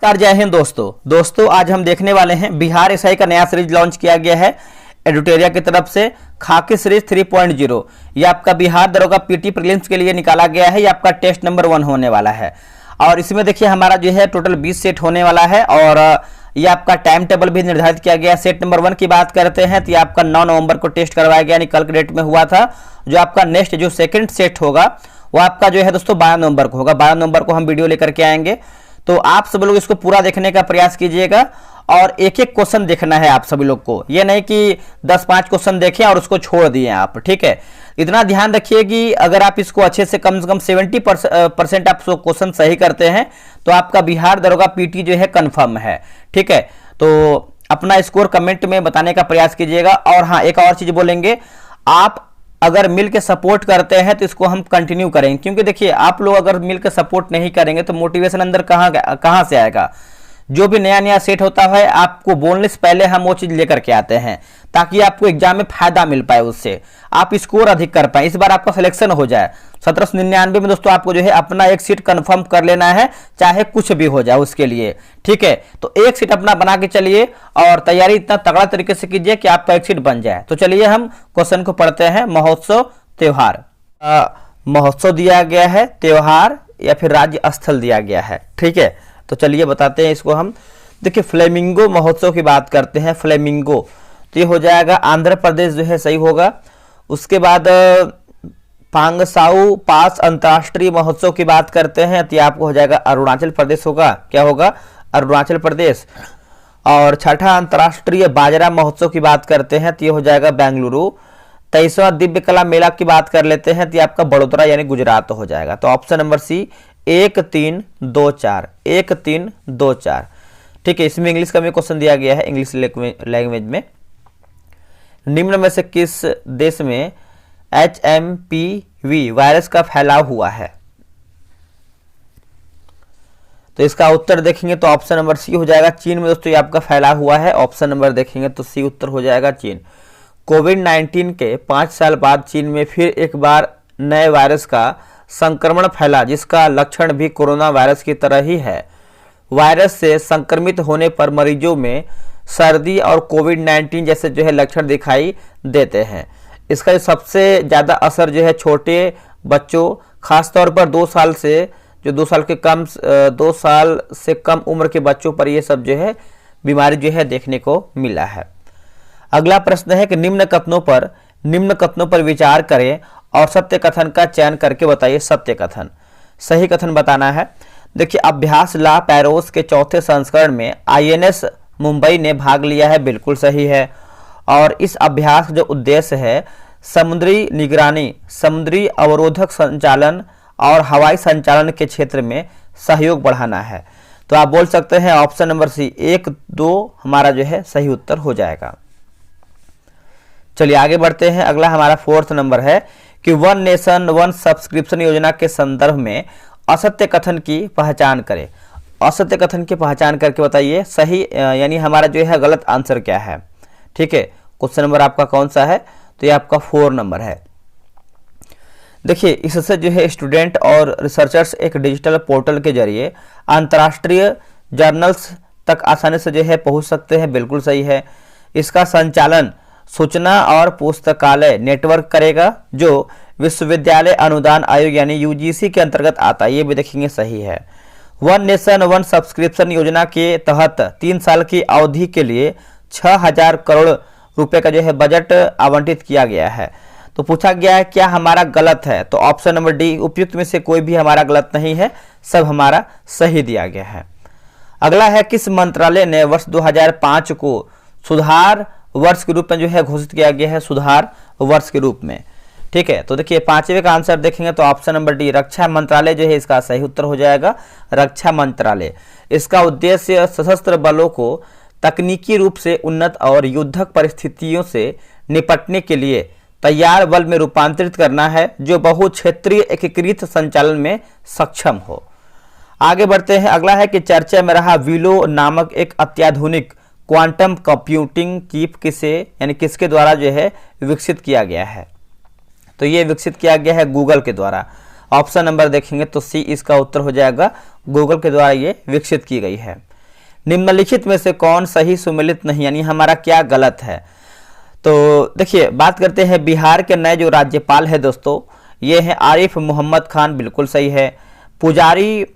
नमस्कार, जय हिंद दोस्तों आज हम देखने वाले हैं बिहार एसआई का नया सीरीज लॉन्च किया गया है एडुटेरिया की तरफ से खाकी सीरीज 3.0। ये आपका बिहार दरोगा पीटी प्रीलिम्स के लिए निकाला गया है। ये आपका टेस्ट नंबर 1 होने वाला है और इसमें देखिए हमारा जो है टोटल 20 सेट होने वाला है और ये आपका टाइम टेबल भी निर्धारित किया गया है। सेट नंबर 1 की बात करते हैं तो ये आपका 9 नवंबर को टेस्ट करवाया गया, यानी कल के डेट में हुआ था। जो आपका नेक्स्ट जो सेकंड सेट होगा वो आपका जो है दोस्तों 12 नवंबर को होगा। 12 नवंबर को हम वीडियो लेकर के आएंगे, तो आप सब लोग इसको पूरा देखने का प्रयास कीजिएगा और एक एक क्वेश्चन देखना है आप सभी लोग को। ये नहीं कि 10-5 क्वेश्चन देखें और उसको छोड़ दिए आप, ठीक है। इतना ध्यान रखिए कि अगर आप इसको अच्छे से कम 70% आप क्वेश्चन सही करते हैं तो आपका बिहार दरोगा पीटी जो है कंफर्म है, ठीक है। तो अपना स्कोर कमेंट में बताने का प्रयास कीजिएगा। और हाँ, एक और चीज बोलेंगे, आप अगर मिल के सपोर्ट करते हैं तो इसको हम कंटिन्यू करेंगे, क्योंकि देखिए आप लोग अगर मिल के सपोर्ट नहीं करेंगे तो मोटिवेशन अंदर कहाँ से आएगा। जो भी नया सेट होता है आपको बोलने से पहले हम वो चीज लेकर के आते हैं ताकि आपको एग्जाम में फायदा मिल पाए, उससे आप स्कोर अधिक कर पाए, इस बार आपका सिलेक्शन हो जाए। 1799 में दोस्तों आपको जो है अपना एक सीट कंफर्म कर लेना है, चाहे कुछ भी हो जाए उसके लिए, ठीक है। तो एक सीट अपना बना के चलिए और तैयारी इतना तगड़ा तरीके से कीजिए कि आपका एक सीट बन जाए। तो चलिए हम क्वेश्चन को पढ़ते हैं। महोत्सव त्योहार, महोत्सव दिया गया है, त्योहार या फिर राज्य स्थल दिया गया है, ठीक है। तो चलिए बताते हैं इसको हम। देखिए फ्लेमिंगो महोत्सव की बात करते हैं, फ्लेमिंगो तो ये हो जाएगा आंध्र प्रदेश जो है, सही होगा। उसके बाद पांगसाऊ पास अंतर्राष्ट्रीय महोत्सव की बात करते हैं तो ये आपको हो जाएगा अरुणाचल प्रदेश होगा, क्या होगा, अरुणाचल प्रदेश। और छठा अंतर्राष्ट्रीय बाजरा महोत्सव की बात करते हैं तो ये हो जाएगा बेंगलुरु। 23वां दिव्य कला मेला की बात कर लेते हैं तो ये आपका बड़ोदरा यानी गुजरात हो जाएगा। तो ऑप्शन नंबर सी 1 3 2 4, 1 3 2 4, ठीक है। इसमें इंग्लिश का भी क्वेश्चन दिया गया है, इंग्लिश लैंग्वेज में। निम्न में से किस देश में HMPV वायरस का फैलाव हुआ है? तो इसका उत्तर देखेंगे तो ऑप्शन नंबर सी हो जाएगा, चीन में दोस्तों ये आपका फैलाव हुआ है। ऑप्शन नंबर देखेंगे तो सी उत्तर हो जाएगा, चीन। कोविड-19 के 5 साल बाद चीन में फिर एक बार नए वायरस का संक्रमण फैला, जिसका लक्षण भी कोरोना वायरस की तरह ही है। वायरस से संक्रमित होने पर मरीजों में सर्दी और कोविड-19 जैसे जो है लक्षण दिखाई देते हैं। इसका जो सबसे ज़्यादा असर जो है छोटे बच्चों, खासतौर पर 2 साल से कम उम्र के बच्चों पर ये सब जो है बीमारी जो है देखने को मिला है। अगला प्रश्न है कि निम्न कथनों पर विचार करें और सत्य कथन का चयन करके बताइए। सत्य कथन, सही कथन बताना है। देखिए अभ्यास ला पैरोस के 4थे संस्करण में INS मुंबई ने भाग लिया है, बिल्कुल सही है। और इस अभ्यास का जो उद्देश्य है समुद्री निगरानी, समुद्री अवरोधक संचालन और हवाई संचालन के क्षेत्र में सहयोग बढ़ाना है। तो आप बोल सकते हैं ऑप्शन नंबर सी 1 2 हमारा जो है सही उत्तर हो जाएगा। चलिए आगे बढ़ते हैं। अगला हमारा 4th नंबर है कि वन नेशन वन सब्सक्रिप्शन योजना के संदर्भ में असत्य कथन की पहचान करें। असत्य कथन की पहचान करके बताइए सही यानी हमारा जो है गलत आंसर क्या है, ठीक है। क्वेश्चन नंबर आपका कौन सा है? तो ये आपका 4 नंबर है। देखिए इससे जो है स्टूडेंट और रिसर्चर्स एक डिजिटल पोर्टल के जरिए अंतर्राष्ट्रीय जर्नल्स तक आसानी से जो है पहुंच सकते हैं, बिल्कुल सही है। इसका संचालन सूचना और पुस्तकालय नेटवर्क करेगा, जो विश्वविद्यालय अनुदान आयोग यानी UGC के अंतर्गत आता है, ये भी देखेंगे सही है। वन नेशन वन सब्सक्रिप्शन योजना के तहत 3 साल की अवधि के लिए 6000 करोड़ रुपए का जो है बजट आवंटित किया गया है। तो पूछा गया है क्या हमारा गलत है? तो ऑप्शन नंबर डी उपयुक्त में से कोई भी हमारा गलत नहीं है, सब हमारा सही दिया गया है। अगला है किस मंत्रालय ने वर्ष 2005 को सुधार वर्ष के रूप में जो है घोषित किया गया है? सुधार वर्ष के रूप में, ठीक है। तो देखिए 5वें का आंसर देखेंगे तो ऑप्शन नंबर डी रक्षा मंत्रालय जो है इसका सही उत्तर हो जाएगा, रक्षा मंत्रालय। इसका उद्देश्य सशस्त्र बलों को तकनीकी रूप से उन्नत और युद्धक परिस्थितियों से निपटने के लिए तैयार बल में रूपांतरित करना है, जो बहुक्षेत्रीय एकीकृत संचालन में सक्षम हो। आगे बढ़ते हैं। अगला है कि चर्चा में रहा विलो नामक एक अत्याधुनिक क्वांटम कंप्यूटिंग चिप किसके द्वारा जो है विकसित किया गया है? तो ये विकसित किया गया है गूगल के द्वारा। ऑप्शन नंबर देखेंगे तो सी इसका उत्तर हो जाएगा, गूगल के द्वारा ये विकसित की गई है। निम्नलिखित में से कौन सही सुमेलित नहीं, यानी हमारा क्या गलत है। तो देखिए बात करते हैं बिहार के नए जो राज्यपाल है दोस्तों, ये हैं आरिफ मोहम्मद खान, बिल्कुल सही है। पुजारी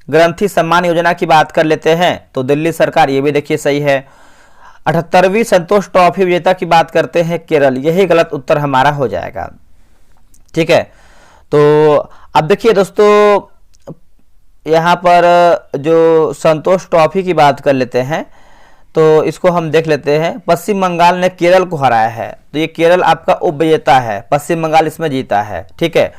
ग्रंथी सम्मान योजना की बात कर लेते हैं तो दिल्ली सरकार, ये भी देखिए सही है। 78वीं संतोष ट्रॉफी विजेता की बात करते हैं केरल, यही गलत उत्तर हमारा हो जाएगा। ठीक है, तो अब देखिए दोस्तों यहाँ पर जो संतोष ट्रॉफी की बात कर लेते हैं तो इसको हम देख लेते हैं। पश्चिम बंगाल ने केरल को हराया है, तो ये केरल आपका उप विजेता है, पश्चिम बंगाल इसमें जीता है। ठीक है,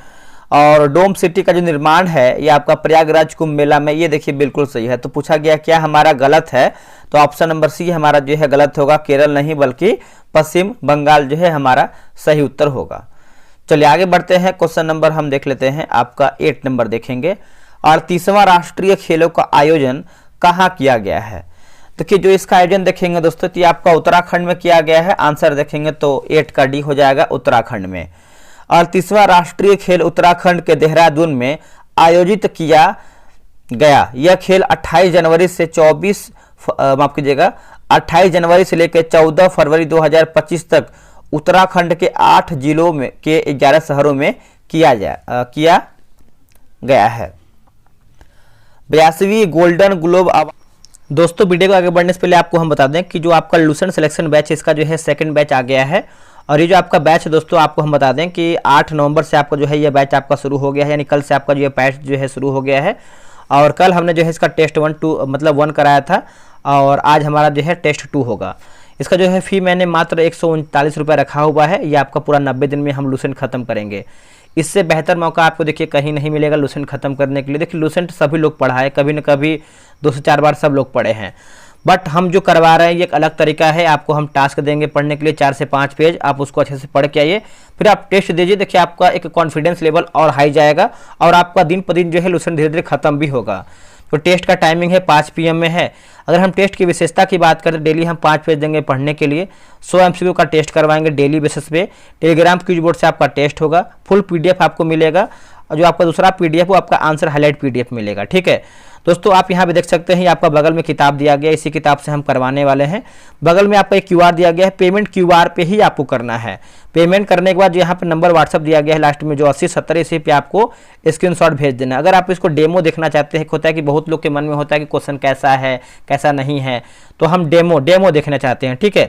और डोम सिटी का जो निर्माण है ये आपका प्रयागराज कुंभ मेला में, ये देखिए बिल्कुल सही है। तो पूछा गया क्या हमारा गलत है, तो ऑप्शन नंबर सी हमारा जो है गलत होगा, केरल नहीं बल्कि पश्चिम बंगाल जो है हमारा सही उत्तर होगा। चलिए आगे बढ़ते हैं, क्वेश्चन नंबर हम देख लेते हैं, आपका 8 नंबर देखेंगे। 38वां राष्ट्रीय खेलों का आयोजन कहाँ किया गया है। देखिए जो इसका आयोजन देखेंगे दोस्तों तो ये आपका उत्तराखंड में किया गया है, आंसर देखेंगे तो 8 का डी हो जाएगा, उत्तराखंड में। 38वां राष्ट्रीय खेल उत्तराखंड के देहरादून में आयोजित किया गया। यह खेल 28 जनवरी से 28 जनवरी से लेकर 14 फरवरी 2025 तक उत्तराखंड के 8 जिलों में के 11 शहरों में किया गया है। 82वीं गोल्डन ग्लोब अवार्ड। दोस्तों वीडियो को आगे बढ़ने से पहले आपको हम बता दें कि जो आपका लूसेंट सिलेक्शन बैच है इसका जो है सेकंड बैच आ गया है। और ये जो आपका बैच है दोस्तों, आपको हम बता दें कि 8 नवंबर से आपका जो है ये बैच आपका शुरू हो गया है, यानी कल से आपका जो है बैच जो है शुरू हो गया है। और कल हमने जो है इसका टेस्ट 1 कराया था और आज हमारा जो है टेस्ट 2 होगा। इसका जो है फ़ी मैंने मात्र 139 रुपये रखा हुआ है। ये आपका पूरा 90 दिन में हम लूसेंट खत्म करेंगे। इससे बेहतर मौका आपको देखिए कहीं नहीं मिलेगा लूसेंट खत्म करने के लिए। देखिए लूसेंट सभी लोग पढ़ा है, कभी न कभी 2 से 4 बार सब लोग पढ़े हैं, बट हम जो करवा रहे हैं ये एक अलग तरीका है। आपको हम टास्क देंगे पढ़ने के लिए 4 से 5 पेज, आप उसको अच्छे से पढ़ के आइए, फिर आप टेस्ट दीजिए। देखिए आपका एक कॉन्फिडेंस लेवल और हाई जाएगा और आपका दिन पर दिन जो है लूसेंट धीरे धीरे खत्म भी होगा। तो टेस्ट का टाइमिंग है 5 PM में है। अगर हम टेस्ट की विशेषता की बात करें, डेली हम 5 पेज देंगे पढ़ने के लिए, 100 MCQ का टेस्ट करवाएंगे डेली बेसिस पे। टेलीग्राम क्विज बोर्ड से आपका टेस्ट होगा, फुल PDF आपको मिलेगा और जो आपका दूसरा PDF वो आपका आंसर हाईलाइट PDF मिलेगा। ठीक है दोस्तों, आप यहाँ पे देख सकते हैं, आपका बगल में किताब दिया गया है, इसी किताब से हम करवाने वाले हैं। बगल में आपका एक QR दिया गया है, पेमेंट QR पे ही आपको करना है। पेमेंट करने के बाद यहाँ पे नंबर WhatsApp दिया गया है लास्ट में जो 8070, इसी पे आपको स्क्रीनशॉट भेज देना। अगर आप इसको डेमो देखना चाहते हैं, होता है कि बहुत लोग के मन में होता है कि क्वेश्चन कैसा है कैसा नहीं है, तो हम डेमो देखना चाहते हैं। ठीक है,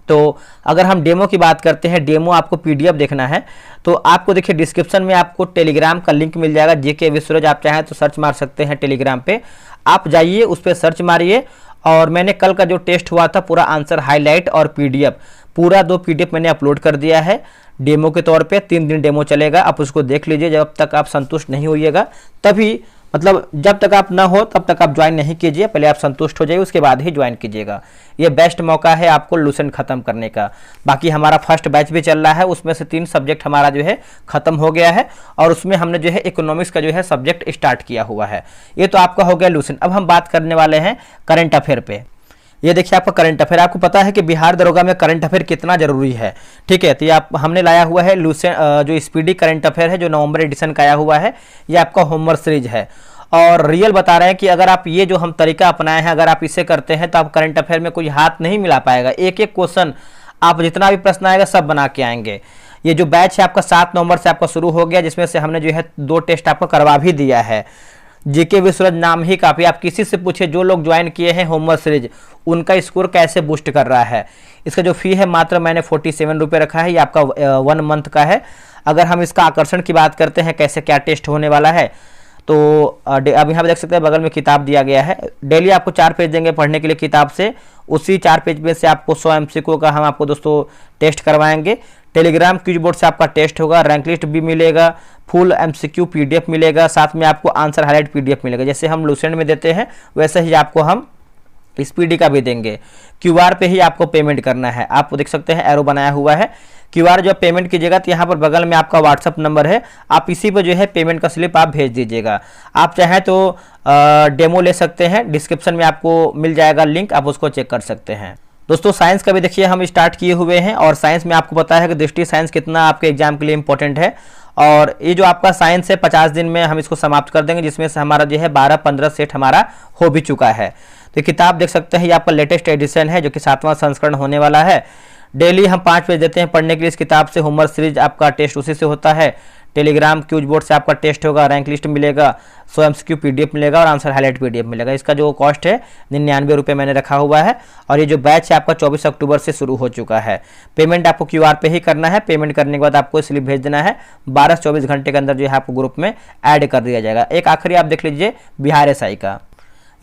तो अगर हम डेमो की बात करते हैं, डेमो आपको PDF देखना है तो आपको देखिए डिस्क्रिप्शन में आपको टेलीग्राम का लिंक मिल जाएगा, JK विश्वराज। आप चाहें तो सर्च मार सकते हैं टेलीग्राम पे, आप जाइए उस पर सर्च मारिए। और मैंने कल का जो टेस्ट हुआ था पूरा आंसर हाईलाइट और PDF पूरा 2 PDF मैंने अपलोड कर दिया है डेमो के तौर पे। 3 दिन डेमो चलेगा, आप उसको देख लीजिए। जब तक आप संतुष्ट नहीं होइएगा तभी, मतलब जब तक आप ना हो तब तक आप ज्वाइन नहीं कीजिए, पहले आप संतुष्ट हो जाइए उसके बाद ही ज्वाइन कीजिएगा। ये बेस्ट मौका है आपको लूसेंट खत्म करने का। बाकी हमारा फर्स्ट बैच भी चल रहा है, उसमें से 3 सब्जेक्ट हमारा जो है खत्म हो गया है और उसमें हमने जो है इकोनॉमिक्स का जो है सब्जेक्ट स्टार्ट किया हुआ है। ये तो आपका हो गया लूसेंट। अब हम बात करने वाले हैं करंट अफेयर पे। ये देखिए आपका करंट अफेयर, आपको पता है कि बिहार दरोगा में करंट अफेयर कितना जरूरी है। ठीक है, तो ये हमने लाया हुआ है लूसेंट जो स्पीडी करंट अफेयर है जो नवंबर एडिशन का आया हुआ है, ये आपका होमवर्क सीरीज है। और रियल बता रहे हैं कि अगर आप ये जो हम तरीका अपनाए हैं, अगर आप इसे करते हैं तो आप करंट अफेयर में कोई हाथ नहीं मिला पाएगा। एक एक क्वेश्चन आप जितना भी प्रश्न आएगा सब बना के आएंगे। ये जो बैच है आपका 7 नवंबर से आपका शुरू हो गया, जिसमें से हमने जो है 2 टेस्ट आपको करवा भी दिया है। JK विश्वराज नाम ही काफ़ी, आप किसी से पूछे जो लोग ज्वाइन किए हैं होमवर्क सीरीज, उनका स्कोर कैसे बूस्ट कर रहा है। इसका जो फी है मात्र मैंने 47 रुपये रखा है, ये आपका 1 मंथ का है। अगर हम इसका आकर्षण की बात करते हैं कैसे क्या टेस्ट होने वाला है, तो अब यहाँ पे देख सकते हैं बगल में किताब दिया गया है। डेली आपको 4 पेज देंगे पढ़ने के लिए किताब से, उसी 4 पेज में से आपको 100 MCQ का हम आपको दोस्तों टेस्ट करवाएंगे। टेलीग्राम क्विज बोर्ड से आपका टेस्ट होगा, रैंक लिस्ट भी मिलेगा, फुल MCQ PDF मिलेगा, साथ में आपको आंसर हाईलाइट PDF मिलेगा। जैसे हम लूसेंट में देते हैं वैसे ही आपको हम स्पीडी का भी देंगे। QR पे ही आपको पेमेंट करना है। आप देख सकते हैं एरो बनाया हुआ है, QR जब पेमेंट कीजिएगा तो यहाँ पर बगल में आपका WhatsApp नंबर है, आप इसी पर जो है पेमेंट का स्लिप आप भेज दीजिएगा। आप चाहें तो डेमो ले सकते हैं, डिस्क्रिप्शन में आपको मिल जाएगा लिंक, आप उसको चेक कर सकते हैं। दोस्तों साइंस का भी देखिए हम स्टार्ट किए हुए हैं, और साइंस में आपको पता है कि दृष्टि साइंस कितना आपके एग्जाम के लिए इंपॉर्टेंट है। और ये जो आपका साइंस है 50 दिन में हम इसको समाप्त कर देंगे, जिसमें से हमारा जो है 12-15 सेट हमारा हो भी चुका है। तो किताब देख सकते हैं, ये आपका लेटेस्ट एडिशन है जो कि 7वां संस्करण होने वाला है। डेली हम 5 पेज देते हैं पढ़ने के लिए इस किताब से। होमवर्क सीरीज आपका टेस्ट उसी से होता है। टेलीग्राम क्यूज बोर्ड से आपका टेस्ट होगा, रैंक लिस्ट मिलेगा, 100 MCQ PDF मिलेगा और आंसर हाईलाइट PDF मिलेगा। इसका जो कॉस्ट है 99 रुपये मैंने रखा हुआ है। और ये जो बैच है आपका 24 अक्टूबर से शुरू हो चुका है। पेमेंट आपको QR पे ही करना है। पेमेंट करने के बाद आपको स्लिप भेज देना है। 12 से 24 घंटे के अंदर जो है आपको ग्रुप में ऐड कर दिया जाएगा। एक आखिरी आप देख लीजिए बिहार SI का।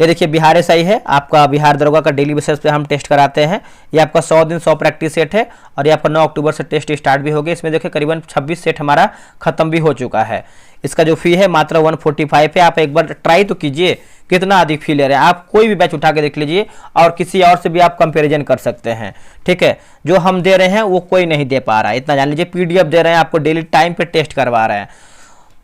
ये देखिए बिहार SI है आपका, बिहार दरोगा का डेली बेसिस पे हम टेस्ट कराते हैं। ये आपका 100 दिन 100 प्रैक्टिस सेट है और ये आपका 9 अक्टूबर से टेस्ट स्टार्ट भी हो गया। इसमें देखिए करीबन 26 सेट हमारा खत्म भी हो चुका है। इसका जो फी है मात्र 145 है। आप एक बार ट्राई तो कीजिए, कितना अधिक फी ले रहे हैं। आप कोई भी बैच उठा के देख लीजिए और किसी और से भी आप कंपेरिजन कर सकते हैं। ठीक है, जो हम दे रहे हैं वो कोई नहीं दे पा रहा है, इतना जान लीजिए। PDF दे रहे हैं आपको, डेली टाइम पे टेस्ट करवा रहे हैं।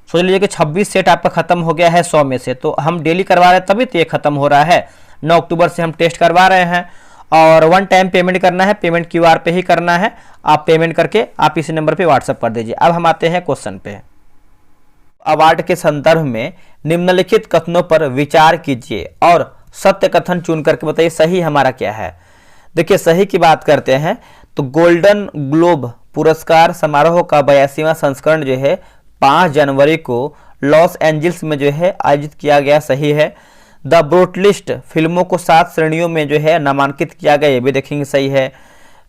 सोच लीजिए कि 26 सेट आपका खत्म हो गया है 100 में से, तो हम डेली करवा रहे हैं तभी तो ये खत्म हो रहा है। 9 अक्टूबर से हम टेस्ट करवा रहे हैं और 1 टाइम पेमेंट करना है। पेमेंट QR पे ही करना है। आप पेमेंट करके आप इसी नंबर पे व्हाट्सएप कर दीजिए। अब हम आते हैं क्वेश्चन पे। अवार्ड के संदर्भ में निम्नलिखित कथनों पर विचार कीजिए और सत्य कथन चुन करके बताइए सही हमारा क्या है। देखिए सही की बात करते हैं तो गोल्डन ग्लोब पुरस्कार समारोह का 82वां संस्करण जो है 5 जनवरी को लॉस एंजल्स में जो है आयोजित किया गया, सही है। द ब्रूटलिस्ट फिल्मों को 7 श्रेणियों में जो है नामांकित किया गया, ये भी देखेंगे, सही है।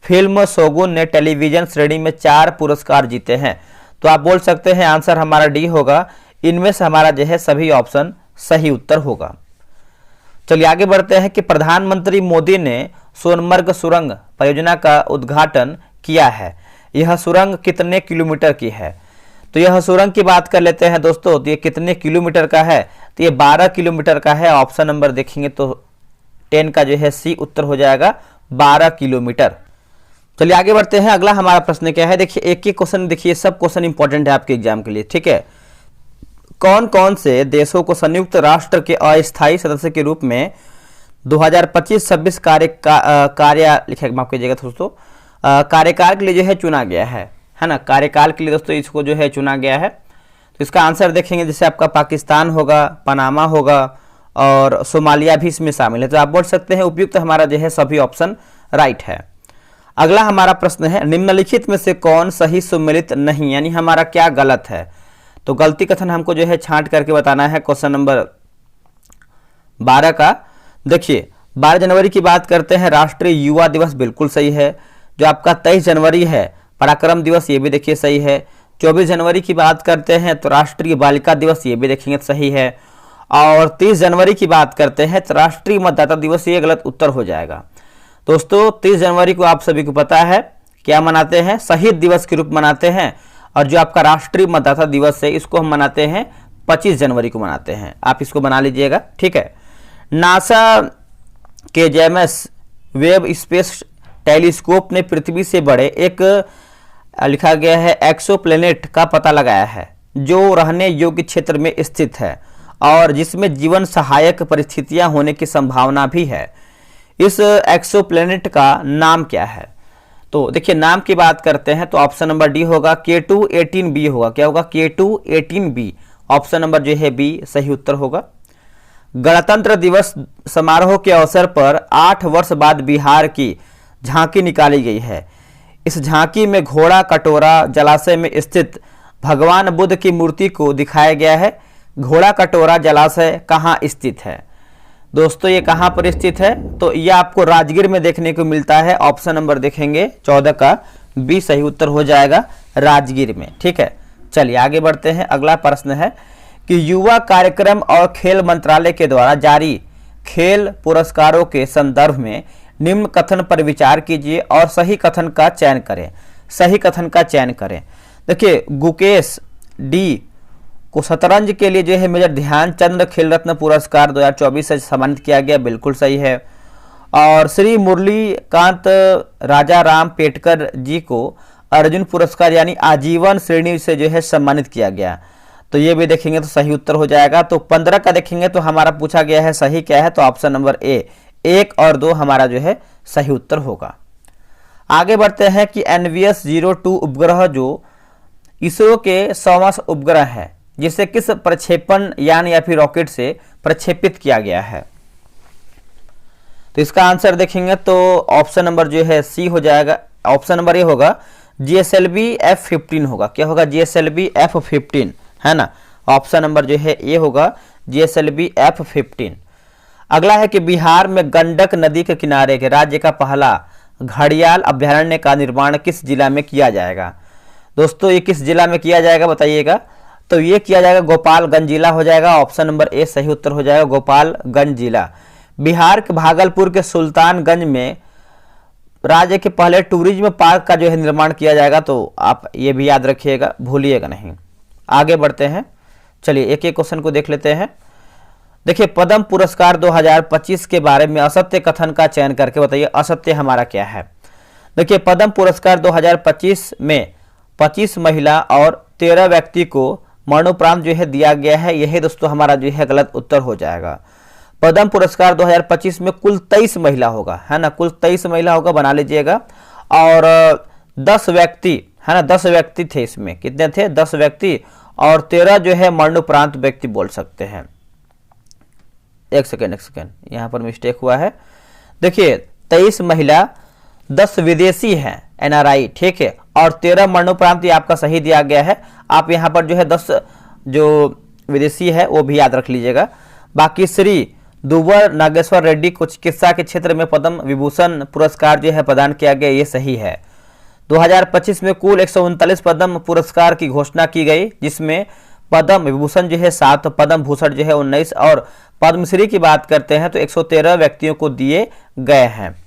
फिल्म शोगुन ने टेलीविजन श्रेणी में 4 पुरस्कार जीते हैं, तो आप बोल सकते हैं आंसर हमारा डी होगा। इनमें से हमारा जो है सभी ऑप्शन सही उत्तर होगा। चलिए आगे बढ़ते हैं कि प्रधानमंत्री मोदी ने सोनमर्ग सुरंग परियोजना का उद्घाटन किया है। यह सुरंग कितने किलोमीटर की है? तो यह सुरंग की बात कर लेते हैं दोस्तों। तो ये कितने किलोमीटर का है? तो ये 12 किलोमीटर का है। ऑप्शन नंबर देखेंगे तो 10 का जो है सी उत्तर हो जाएगा, 12 किलोमीटर। चलिए आगे बढ़ते हैं। अगला हमारा प्रश्न क्या है, देखिए एक एक क्वेश्चन, देखिए सब क्वेश्चन इंपॉर्टेंट है आपके एग्जाम के लिए। ठीक है, कौन कौन से देशों को संयुक्त राष्ट्र के अस्थायी सदस्य के रूप में 2025-26 माफ कीजिएगा दोस्तों, कार्यकाल के लिए जो है चुना गया है ना। कार्यकाल के लिए दोस्तों इसको जो है चुना गया है। तो इसका आंसर देखेंगे, जैसे आपका पाकिस्तान होगा, पनामा होगा और सोमालिया भी इसमें शामिल है। तो आप बोल सकते हैं उपयुक्त हमारा जो है सभी ऑप्शन राइट है। अगला हमारा प्रश्न है, निम्नलिखित में से कौन सही सम्मिलित नहीं, यानी हमारा क्या गलत है। तो गलती कथन हमको जो है छांट करके बताना है। क्वेश्चन नंबर 12 का देखिए 12 जनवरी की बात करते हैं, राष्ट्रीय युवा दिवस बिल्कुल सही है। जो आपका 23 जनवरी है पराक्रम दिवस, ये भी देखिए सही है। 24 जनवरी की बात करते हैं तो राष्ट्रीय बालिका दिवस, ये भी देखेंगे सही है। और 30 जनवरी की बात करते हैं तो राष्ट्रीय मतदाता दिवस, ये गलत उत्तर हो जाएगा। दोस्तों 30 जनवरी को आप सभी को पता है क्या मनाते हैं, शहीद दिवस के रूप मनाते हैं। और जो आपका राष्ट्रीय मतदाता दिवस है इसको हम मनाते हैं 25 जनवरी को मनाते हैं। आप इसको बना लीजिएगा, ठीक है। नासा के जेम्स वेब स्पेस टेलीस्कोप ने पृथ्वी से बड़े एक लिखा गया है एक्सोप्लैनेट का पता लगाया है जो रहने योग्य क्षेत्र में स्थित है और जिसमें जीवन सहायक परिस्थितियां होने की संभावना भी है। इस एक्सोप्लैनेट का नाम क्या है? तो देखिए नाम की बात करते हैं तो ऑप्शन नंबर डी होगा, K2-18b होगा। क्या होगा? K2-18b। ऑप्शन नंबर जो है बी सही उत्तर होगा। गणतंत्र दिवस समारोह के अवसर पर 8 वर्ष बाद बिहार की झांकी निकाली गई है। इस झांकी में घोड़ा कटोरा जलाशय में स्थित भगवान बुद्ध की मूर्ति को दिखाया गया है। घोड़ा कटोरा जलाशय कहाँ स्थित है? दोस्तों ये कहाँ पर स्थित है? तो यह आपको राजगीर में देखने को मिलता है। ऑप्शन नंबर देखेंगे 14 का बी सही उत्तर हो जाएगा, राजगीर में। ठीक है, चलिए आगे बढ़ते हैं। अगला प्रश्न है कि युवा कार्यक्रम और खेल मंत्रालय के द्वारा जारी खेल पुरस्कारों के संदर्भ में निम्न कथन पर विचार कीजिए और सही कथन का चयन करें। सही कथन का चयन करें। देखिए गुकेश डी को शतरंज के लिए जो है मेजर ध्यानचंद खेल रत्न पुरस्कार 2024 से सम्मानित किया गया, बिल्कुल सही है। और श्री मुरलीकांत राजा राम पेटकर जी को अर्जुन पुरस्कार यानी आजीवन श्रेणी से जो है सम्मानित किया गया, तो ये भी देखेंगे तो सही उत्तर हो जाएगा। तो 15 का देखेंगे तो हमारा पूछा गया है सही क्या है, तो ऑप्शन नंबर ए 1 और 2 हमारा जो है सही उत्तर होगा। आगे बढ़ते हैं कि NVS-02 उपग्रह जो इसरो के 100वां उपग्रह है जिसे किस प्रक्षेपण यान या फिर रॉकेट से प्रक्षेपित किया गया है? तो इसका आंसर देखेंगे तो ऑप्शन नंबर जो है सी हो जाएगा। ऑप्शन नंबर ए होगा GSLV F15 होगा। क्या होगा? GSLV F15, है ना। ऑप्शन नंबर जो है ए होगा GSLV F15। अगला है कि बिहार में गंडक नदी के किनारे के राज्य का पहला घड़ियाल अभ्यारण्य का निर्माण किस जिला में किया जाएगा? दोस्तों ये किस जिला में किया जाएगा बताइएगा। तो ये किया जाएगा गोपालगंज जिला हो जाएगा। ऑप्शन नंबर ए सही उत्तर हो जाएगा, गोपालगंज जिला। बिहार के भागलपुर के सुल्तानगंज में राज्य के पहले टूरिज्म पार्क का जो है निर्माण किया जाएगा। तो आप ये भी याद रखिएगा, भूलिएगा नहीं। आगे बढ़ते हैं, चलिए एक एक क्वेश्चन को देख लेते हैं। देखिए पद्म पुरस्कार 2025 के बारे में असत्य कथन का चयन करके बताइए असत्य हमारा क्या है। देखिए पद्म पुरस्कार 2025 में 25 महिला और 13 व्यक्ति को मरणोपरांत जो है दिया गया है। यही दोस्तों हमारा जो है गलत उत्तर हो जाएगा। पद्म पुरस्कार 2025 में कुल 23 महिला होगा, है ना, कुल 23 महिला होगा, बना लीजिएगा। और 10 व्यक्ति, है ना, 10 व्यक्ति थे इसमें। कितने थे? 10 व्यक्ति और 13 जो है मरणोपरांत व्यक्ति बोल सकते हैं। एक सेकेंड यहाँ पर मिस्टेक हुआ है। देखिए 23 महिला, 10 विदेशी हैं NRI, ठीक है, और 13 मरणोपरांत आपका सही दिया गया है। आप यहाँ पर जो है 10 जो विदेशी है वो भी याद रख लीजिएगा। बाकी श्री दुबर नागेश्वर रेड्डी को चिकित्सा के क्षेत्र में पद्म विभूषण पुरस्कार जो है प्रदान किया गया, ये सही है। 2025 में कुल 139 पद्म पुरस्कार की घोषणा की गई, जिसमें पद्म विभूषण जो है 7, पद्म भूषण जो है 19 और पद्मश्री की बात करते हैं तो 113 व्यक्तियों को दिए गए हैं।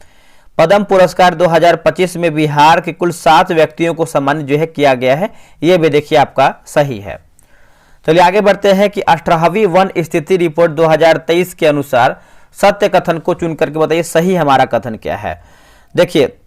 पद्म पुरस्कार 2025 में बिहार के कुल 7 व्यक्तियों को सम्मानित जो है किया गया है, ये भी देखिए आपका सही है। चलिए आगे बढ़ते हैं कि 18वीं वन स्थिति रिपोर्ट 2023 के अनुसार सत्य कथन को चुन करके बताइए सही हमारा कथन क्या है। देखिए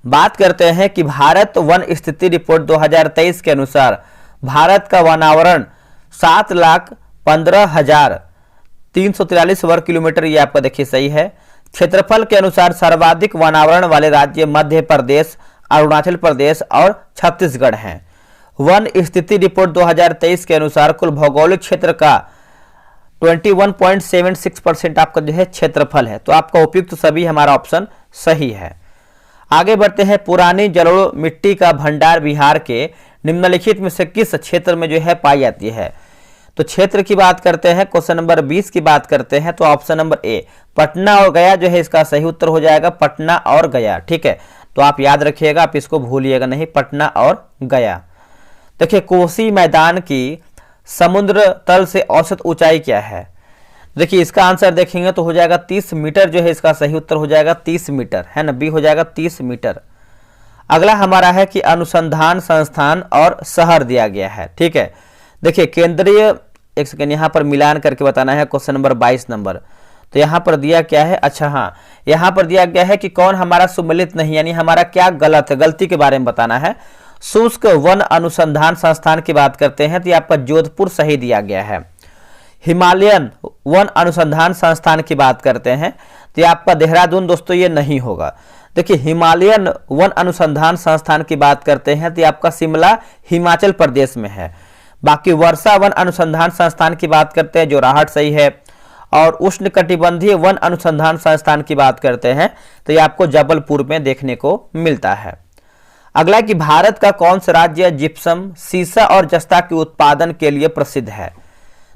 बात करते हैं कि भारत वन स्थिति रिपोर्ट 2023 के अनुसार भारत का वनावरण 7,15,343 वर्ग किलोमीटर, ये आपका देखिए सही है। क्षेत्रफल के अनुसार सर्वाधिक वनावरण वाले राज्य मध्य प्रदेश, अरुणाचल प्रदेश और छत्तीसगढ़ हैं। वन स्थिति रिपोर्ट 2023 के अनुसार कुल भौगोलिक क्षेत्र का 21.76% आपका जो है क्षेत्रफल है। तो आपका उपयुक्त सभी हमारा ऑप्शन सही है। आगे बढ़ते हैं, पुरानी जलोढ़ मिट्टी का भंडार बिहार के निम्नलिखित में से किस क्षेत्र में जो है पाई जाती है? तो क्षेत्र की बात करते हैं, क्वेश्चन नंबर 20 की बात करते हैं तो ऑप्शन नंबर ए पटना और गया जो है इसका सही उत्तर हो जाएगा, पटना और गया, ठीक है। तो आप याद रखिएगा, आप इसको भूलिएगा नहीं, पटना और गया। देखिए कोसी मैदान की समुद्र तल से औसत ऊंचाई क्या है? देखिए इसका आंसर देखेंगे तो हो जाएगा 30 मीटर जो है इसका सही उत्तर हो जाएगा 30 मीटर, है ना, बी हो जाएगा 30 मीटर। अगला हमारा है कि अनुसंधान संस्थान और शहर दिया गया है, ठीक है। देखिए केंद्रीय, एक सेकेंड यहाँ पर मिलान करके बताना है, क्वेश्चन नंबर 22 नंबर। तो यहाँ पर दिया क्या है? अच्छा हाँ, यहाँ पर दिया गया है कि कौन हमारा सुमेलित नहीं, यानी हमारा क्या गलत है, गलती के बारे में बताना है। शुष्क वन अनुसंधान संस्थान की बात करते हैं तो ये आपका जोधपुर सही दिया गया है। हिमालयन वन अनुसंधान संस्थान की बात करते हैं तो ये आपका देहरादून दोस्तों ये नहीं होगा। देखिए हिमालयन वन अनुसंधान संस्थान की बात करते हैं तो ये आपका शिमला हिमाचल प्रदेश में है। बाकी वर्षा वन अनुसंधान संस्थान की बात करते हैं, जोराहट सही है। और उष्णकटिबंधीय वन अनुसंधान संस्थान की बात करते हैं तो ये आपको जबलपुर में देखने को मिलता है। अगला कि भारत का कौन सा राज्य जिप्सम, सीसा और जस्ता के उत्पादन के लिए प्रसिद्ध है?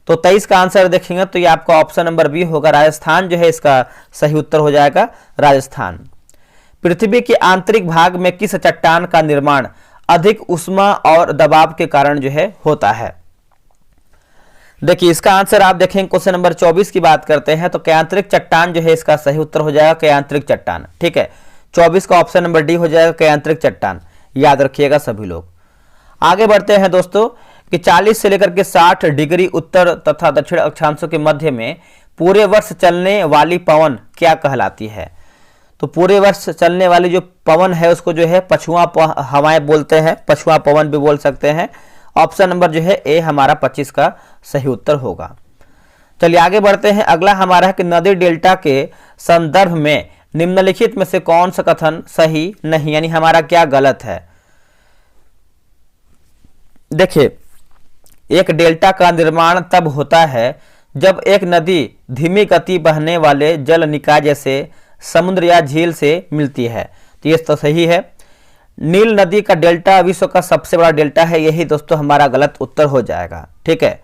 तो 23 का आंसर देखेंगे तो ये आपका ऑप्शन नंबर बी होगा, राजस्थान जो है इसका सही उत्तर हो जाएगा, राजस्थान। पृथ्वी के आंतरिक भाग में किस चट्टान का निर्माण अधिक ऊष्मा और दबाव के कारण जो है होता है? देखिए इसका आंसर आप देखेंगे क्वेश्चन नंबर 24 की बात करते हैं तो कयांतरिक चट्टान जो है इसका सही उत्तर हो जाएगा, कयांतरिक चट्टान, ठीक है। 24 का ऑप्शन नंबर डी हो जाएगा, कयांतरिक चट्टान, याद रखिएगा सभी लोग। आगे बढ़ते हैं दोस्तों कि 40 से लेकर के 60 डिग्री उत्तर तथा दक्षिण अक्षांशों के मध्य में पूरे वर्ष चलने वाली पवन क्या कहलाती है? तो पूरे वर्ष चलने वाली जो पवन है उसको जो है पछुआ हवाएं बोलते हैं, पछुआ पवन भी बोल सकते हैं। ऑप्शन नंबर जो है ए हमारा 25 का सही उत्तर होगा। चलिए आगे बढ़ते हैं, अगला हमारा है कि नदी डेल्टा के संदर्भ में निम्नलिखित में से कौन सा कथन सही नहीं, यानी हमारा क्या गलत है? देखिए एक डेल्टा का निर्माण तब होता है जब एक नदी धीमी गति बहने वाले जल निकाय जैसे समुद्र या झील से मिलती है। तो ये तो सही है। नील नदी का डेल्टा विश्व का सबसे बड़ा डेल्टा है, यही दोस्तों हमारा गलत उत्तर हो जाएगा। ठीक है,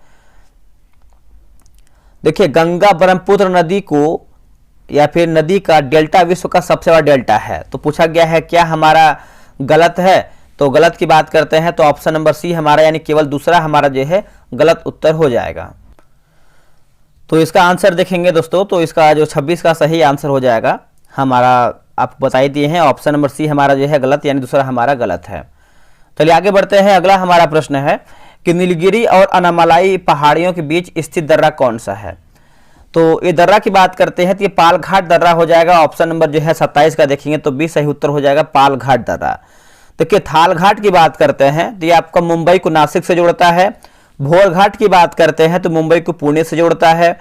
देखिए गंगा ब्रह्मपुत्र नदी को या फिर नदी का डेल्टा विश्व का सबसे बड़ा डेल्टा है। तो पूछा गया है क्या हमारा गलत है, तो गलत की बात करते हैं तो ऑप्शन नंबर सी हमारा यानी केवल दूसरा हमारा जो है गलत उत्तर हो जाएगा। तो इसका आंसर देखेंगे दोस्तों, तो इसका जो 26 का सही आंसर हो जाएगा हमारा, आपको बता ही दिए हैं, ऑप्शन नंबर सी हमारा जो है गलत यानी दूसरा हमारा गलत है। चलिए आगे बढ़ते हैं। अगला हमारा प्रश्न है कि नीलगिरी और अनामलाई पहाड़ियों के बीच स्थित दर्रा कौन सा है। तो ये दर्रा की बात करते हैं तो ये पालघाट दर्रा हो जाएगा। ऑप्शन नंबर जो है 27 का देखेंगे तो 20 सही उत्तर हो जाएगा, पालघाट दर्रा। देखिए थालघाट की बात करते हैं तो ये आपका मुंबई को नासिक से जोड़ता है। भोरघाट की बात करते हैं तो मुंबई को पुणे से जोड़ता है।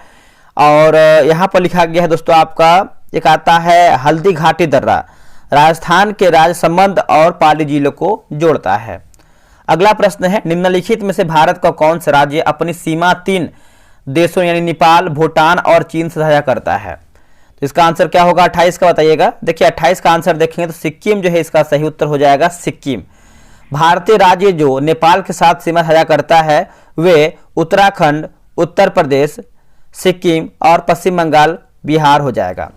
और यहाँ पर लिखा गया है दोस्तों आपका एक आता है हल्दी घाटी दर्रा, राजस्थान के राजसमंद और पाली जिलों को जोड़ता है। अगला प्रश्न है निम्नलिखित में से भारत का कौन सा राज्य अपनी सीमा 3 देशों यानी नेपाल, भूटान और चीन से साझा करता है। तो इसका आंसर क्या होगा 28 का बताइएगा। देखिए 28 का आंसर देखेंगे तो सिक्किम जो है इसका सही उत्तर हो जाएगा, सिक्किम। भारतीय राज्य जो नेपाल के साथ सीमा साझा करता है वे उत्तराखंड, उत्तर प्रदेश, सिक्किम और पश्चिम बंगाल, बिहार हो जाएगा।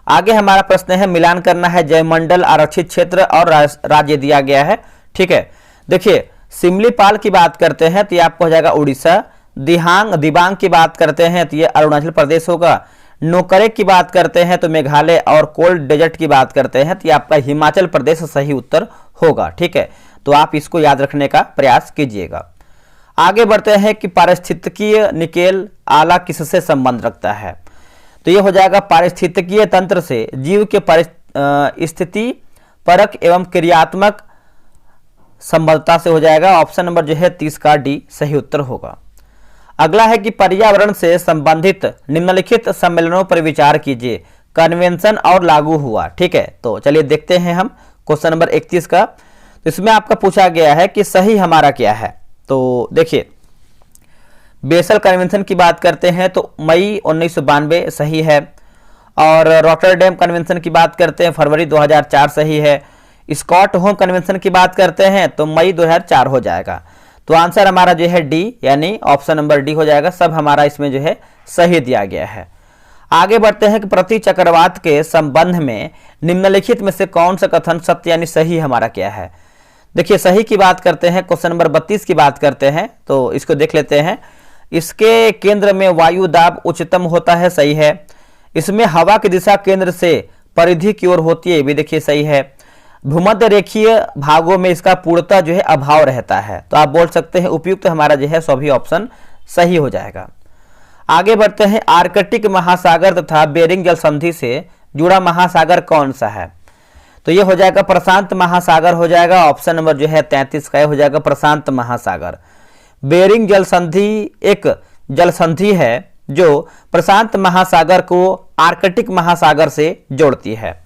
आगे हमारा प्रश्न है मिलान करना है जयमंडल आरक्षित क्षेत्र और राज्य दिया गया है। ठीक है, देखिए सिमलीपाल की बात करते हैं तो ये आपको हो जाएगा उड़ीसा। दिबांग की बात करते हैं तो ये अरुणाचल प्रदेश होगा। नोकरेक की बात करते हैं तो मेघालय और कोल्ड डेजर्ट की बात करते हैं तो ये आपका हिमाचल प्रदेश सही उत्तर होगा। ठीक है, तो आप इसको याद रखने का प्रयास कीजिएगा। आगे बढ़ते हैं कि पारिस्थितिकीय निकेल आला किससे संबंध रखता है। तो ये हो जाएगा पारिस्थितिकीय तंत्र से जीव के स्थिति परक एवं क्रियात्मक संबद्धता से हो जाएगा। ऑप्शन नंबर जो है 30 का डी सही उत्तर होगा। अगला है कि पर्यावरण से संबंधित निम्नलिखित सम्मेलनों पर विचार कीजिए, कन्वेंशन और लागू हुआ। ठीक है, तो चलिए देखते हैं हम क्वेश्चन नंबर 31 का। तो इसमें आपका पूछा गया है कि सही हमारा क्या है। तो देखिए बेसल कन्वेंशन की बात करते हैं तो मई 1992 सही है। और रॉटरडैम कन्वेंशन की बात करते हैं फरवरी 2004 सही है। स्टॉकहोम कन्वेंशन की बात करते हैं तो मई 2004 हो जाएगा। तो आंसर हमारा जो है डी यानी ऑप्शन नंबर डी हो जाएगा। सब हमारा इसमें जो है सही दिया गया है। आगे बढ़ते हैं कि प्रति चक्रवात के संबंध में निम्नलिखित में से कौन सा कथन सत्य यानी सही हमारा क्या है। देखिए सही की बात करते हैं, क्वेश्चन नंबर 32 की बात करते हैं तो इसको देख लेते हैं। इसके केंद्र में वायु दाब उच्चतम होता है, सही है। इसमें हवा की दिशा केंद्र से परिधि की ओर होती है, भी देखिए सही है। भूमध्य रेखीय भागों में इसका पूर्णतः जो है अभाव रहता है। तो आप बोल सकते हैं उपयुक्त हमारा जो है सभी ऑप्शन सही हो जाएगा। आगे बढ़ते हैं आर्कटिक महासागर तथा बेरिंग जल संधि से जुड़ा महासागर कौन सा है। तो ये हो जाएगा प्रशांत महासागर हो जाएगा। ऑप्शन नंबर जो है 33 का हो जाएगा, प्रशांत महासागर। बेरिंग जल संधि एक जल संधि है जो प्रशांत महासागर को आर्कटिक महासागर से जोड़ती है।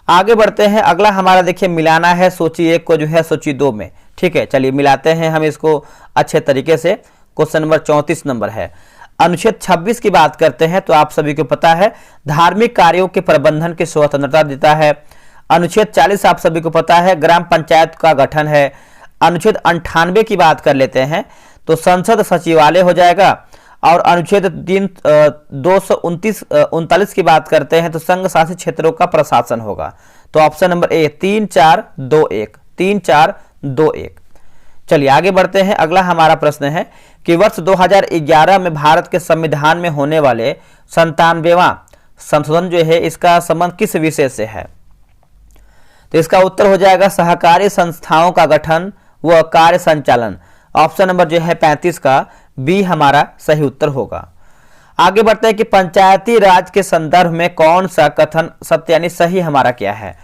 आगे बढ़ते हैं। अगला हमारा देखिए मिलाना है सूची 1 को जो है सूची 2 में। ठीक है, चलिए मिलाते हैं हम इसको अच्छे तरीके से। क्वेश्चन नंबर 34 नंबर है। अनुच्छेद 26 की बात करते हैं तो आप सभी को पता है धार्मिक कार्यों के प्रबंधन की स्वतंत्रता देता है। अनुच्छेद 40 आप सभी को पता है ग्राम पंचायत का गठन है। अनुच्छेद 98 की बात कर लेते हैं तो संसद सचिवालय हो जाएगा। और अनुच्छेद 239 की बात करते हैं तो संघ शासित क्षेत्रों का प्रशासन होगा। तो ऑप्शन नंबर ए 3421 3421। चलिए आगे बढ़ते हैं। अगला हमारा प्रश्न है कि वर्ष 2011 में भारत के संविधान में होने वाले 97वां संशोधन जो है इसका संबंध किस विषय से है। तो इसका उत्तर हो जाएगा सहकारी संस्थाओं का गठन व कार्य संचालन। ऑप्शन नंबर जो है 35 का बी हमारा सही उत्तर होगा। आगे बढ़ते हैं कि पंचायती राज के संदर्भ में कौन सा कथन सत्य यानी सही हमारा क्या है।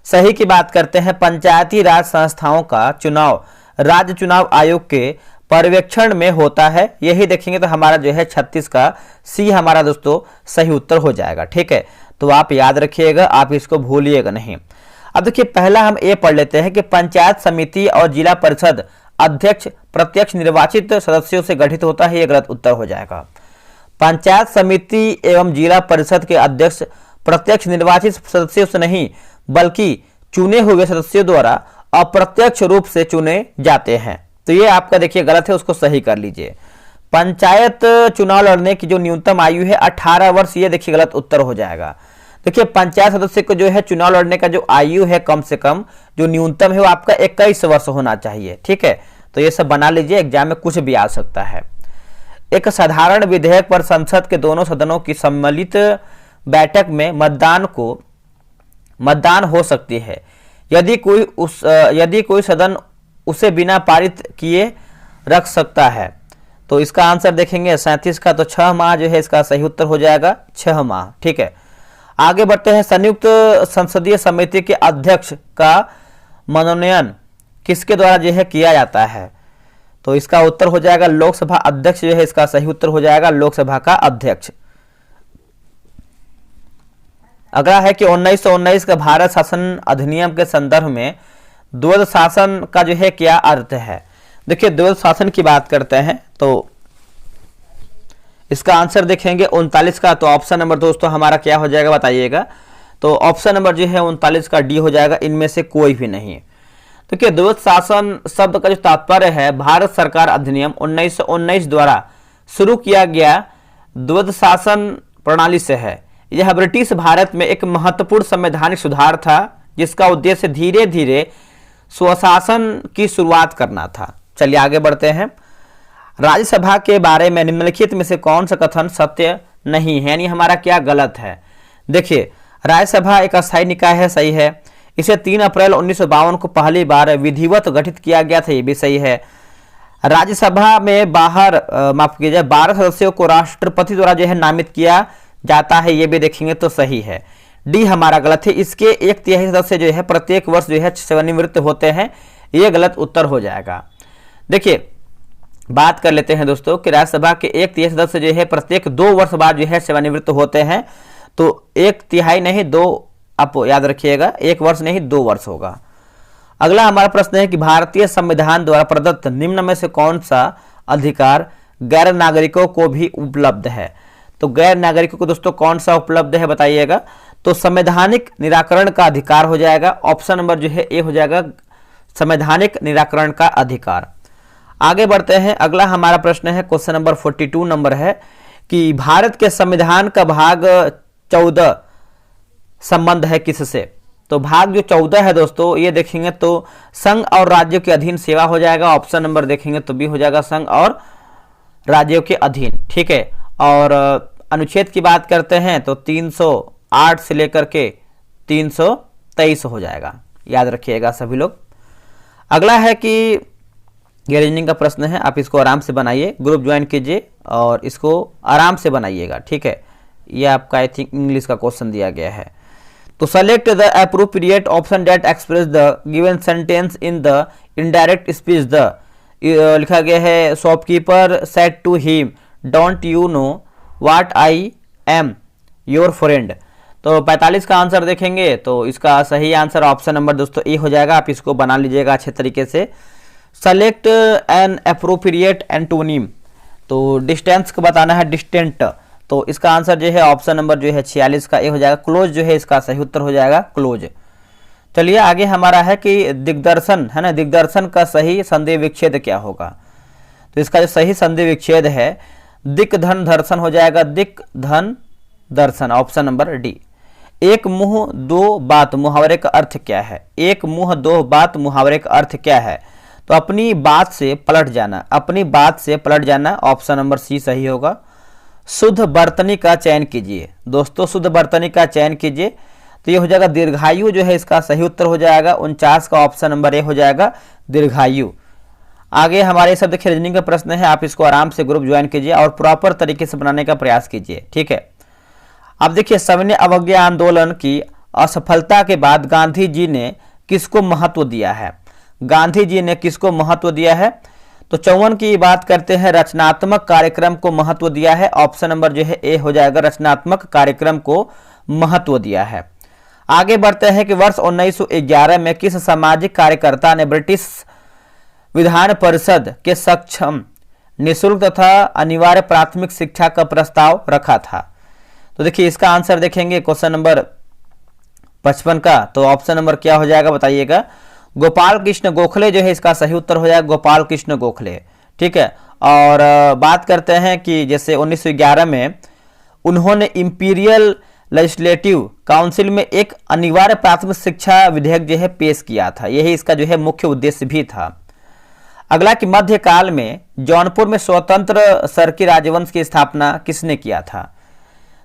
सही की बात करते हैं पंचायती राज संस्थाओं का चुनाव राज्य चुनाव आयोग के पर्यवेक्षण में होता है। यही देखेंगे तो हमारा जो है 36 का सी हमारा दोस्तों सही उत्तर हो जाएगा। ठीक है, तो आप याद रखिएगा, आप इसको भूलिएगा नहीं। अब देखिए पहला हम ये पढ़ लेते हैं कि पंचायत समिति और जिला परिषद अध्यक्ष प्रत्यक्ष निर्वाचित सदस्यों से गठित होता है, ये गलत उत्तर हो जाएगा। पंचायत समिति एवं जिला परिषद के अध्यक्ष प्रत्यक्ष निर्वाचित सदस्यों से नहीं बल्कि चुने हुए सदस्यों द्वारा अप्रत्यक्ष रूप से चुने जाते हैं। तो ये आपका देखिए गलत है, उसको सही कर लीजिए। पंचायत चुनाव लड़ने की जो न्यूनतम आयु है 18 वर्ष, ये देखिए गलत उत्तर हो जाएगा। देखिए पंचायत सदस्य को जो है चुनाव लड़ने का जो आयु है कम से कम जो न्यूनतम है वो आपका 21 वर्ष होना चाहिए, ठीक है। तो ये सब बना लीजिए, एग्जाम में कुछ भी आ सकता है। एक साधारण विधेयक पर संसद के दोनों सदनों की सम्मिलित बैठक में मतदान हो सकती है यदि कोई सदन उसे बिना पारित किए रख सकता है। तो इसका आंसर देखेंगे 37 का, तो 6 माह जो है इसका सही उत्तर हो जाएगा, 6 माह, ठीक है। आगे बढ़ते हैं। संयुक्त संसदीय समिति के अध्यक्ष का मनोनयन किसके द्वारा जो है किया जाता है? तो इसका उत्तर हो जाएगा लोकसभा अध्यक्ष जो है इसका सही उत्तर हो जाएगा, लोकसभा का अध्यक्ष। अगला है कि 1919 का भारत शासन अधिनियम के संदर्भ में द्वैध शासन का जो है क्या अर्थ है? देखिए द्वैध शासन की बात करते हैं तो इसका आंसर देखेंगे 39 का, तो ऑप्शन नंबर दोस्तों हमारा क्या हो जाएगा बताइएगा। तो ऑप्शन नंबर जो है 39 का डी हो जाएगा, इनमें से कोई भी नहीं। देखिए द्वैध शासन शब्द का जो तात्पर्य है भारत सरकार अधिनियम 1919 द्वारा शुरू किया गया द्वैध शासन प्रणाली से है। यह ब्रिटिश भारत में एक महत्वपूर्ण संवैधानिक सुधार था जिसका उद्देश्य धीरे धीरे स्वशासन की शुरुआत करना था। चलिए आगे बढ़ते हैं। राज्यसभा के बारे में निम्नलिखित में से कौन सा कथन सत्य नहीं है, यानी हमारा क्या गलत है? देखिए राज्यसभा एक अस्थायी निकाय है, सही है। इसे 3 अप्रैल 1952 को पहली बार विधिवत गठित किया गया था, ये भी सही है। राज्यसभा में 12 सदस्यों को राष्ट्रपति द्वारा जो है नामित किया जाता है, ये भी देखेंगे तो सही है। डी हमारा गलत है। इसके 1/3 सदस्य जो है प्रत्येक वर्ष जो है सेवानिवृत्त होते हैं, ये गलत उत्तर हो जाएगा। देखिए बात कर लेते हैं दोस्तों कि राज्यसभा के 1/3 सदस्य जो है प्रत्येक 2 वर्ष बाद जो है सेवानिवृत्त होते हैं। तो 1/3 नहीं 2, आप याद रखिएगा, 1 वर्ष नहीं 2 वर्ष होगा। अगला हमारा प्रश्न है कि भारतीय संविधान द्वारा प्रदत्त निम्न में से कौन सा अधिकार गैर नागरिकों को भी उपलब्ध है? तो गैर नागरिकों को दोस्तों कौन सा उपलब्ध है बताइएगा। तो संवैधानिक निराकरण का अधिकार हो जाएगा, ऑप्शन नंबर जो है ए हो जाएगा, संवैधानिक निराकरण का अधिकार। आगे बढ़ते हैं। अगला हमारा प्रश्न है क्वेश्चन नंबर 42 नंबर है कि भारत के संविधान का भाग 14 संबंध है किससे? तो भाग जो 14 है दोस्तों ये देखेंगे तो संघ और राज्यों के अधीन सेवा हो जाएगा, ऑप्शन नंबर देखेंगे तो बी हो जाएगा, संघ और राज्यों के अधीन, ठीक है। और अनुच्छेद की बात करते हैं तो 308 से लेकर के 323 हो जाएगा, याद रखिएगा सभी लोग। अगला है कि ये रीजनिंग का प्रश्न है, आप इसको आराम से बनाइए, ग्रुप ज्वाइन कीजिए और इसको आराम से बनाइएगा, ठीक है। ये आपका आई थिंक इंग्लिश का क्वेश्चन दिया गया है। तो select the appropriate option that express the given sentence in the indirect speech. द लिखा गया है shopkeeper said to him don't you know what I am your friend. तो 45 का आंसर देखेंगे तो इसका सही आंसर ऑप्शन नंबर दोस्तों ए हो जाएगा, आप इसको बना लीजिएगा अच्छे तरीके से। सेलेक्ट एन एप्रोप्रिएट एंटोनिम, तो डिस्टेंस को बताना है, डिस्टेंट, तो इसका आंसर जो है ऑप्शन नंबर जो है 46 का ए हो जाएगा, क्लोज जो है इसका सही उत्तर हो जाएगा, क्लोज। चलिए आगे हमारा है कि दिग्दर्शन है ना, दिग्दर्शन का सही संधि विच्छेद क्या होगा? तो इसका जो सही संधि विच्छेद है दिक धन दर्शन हो जाएगा, दिक धन दर्शन, ऑप्शन नंबर डी। एक मुंह दो बात मुहावरे का अर्थ क्या है? एक मुंह दो बात मुहावरे का अर्थ क्या है? तो अपनी बात से पलट जाना, अपनी बात से पलट जाना, ऑप्शन नंबर सी सही होगा। शुद्ध बर्तनी का चयन कीजिए दोस्तों, शुद्ध बर्तनी का चयन कीजिए, तो ये हो जाएगा दीर्घायु जो है इसका सही उत्तर हो जाएगा, 49 का ऑप्शन नंबर ए हो जाएगा, दीर्घायु। आगे हमारे सब देखिए रीजनिंग का प्रश्न है, आप इसको आराम से ग्रुप ज्वाइन कीजिए और प्रॉपर तरीके से बनाने का प्रयास कीजिए, ठीक है। अब देखिए सविनय अवज्ञा आंदोलन की असफलता के बाद गांधी जी ने किसको महत्व दिया है? गांधी जी ने किसको महत्व दिया है? तो 54 की बात करते हैं, रचनात्मक कार्यक्रम को महत्व दिया है, ऑप्शन नंबर जो है ए हो जाएगा, रचनात्मक कार्यक्रम को महत्व दिया है। आगे बढ़ते हैं कि वर्ष 1911 में किस सामाजिक कार्यकर्ता ने ब्रिटिश विधान परिषद के सक्षम निःशुल्क तथा अनिवार्य प्राथमिक शिक्षा का प्रस्ताव रखा था। तो देखिए इसका आंसर देखेंगे क्वेश्चन नंबर 55 का, तो ऑप्शन नंबर क्या हो जाएगा बताइएगा, गोपाल कृष्ण गोखले जो है इसका सही उत्तर हो जाएगा, गोपाल कृष्ण गोखले। ठीक है, और बात करते हैं कि जैसे 1911 में उन्होंने इंपीरियल लेजिस्लेटिव काउंसिल में एक अनिवार्य प्राथमिक शिक्षा विधेयक जो है पेश किया था, यही इसका जो है मुख्य उद्देश्य भी था। अगला कि मध्यकाल में जौनपुर में स्वतंत्र सरकी राजवंश की स्थापना किसने किया था?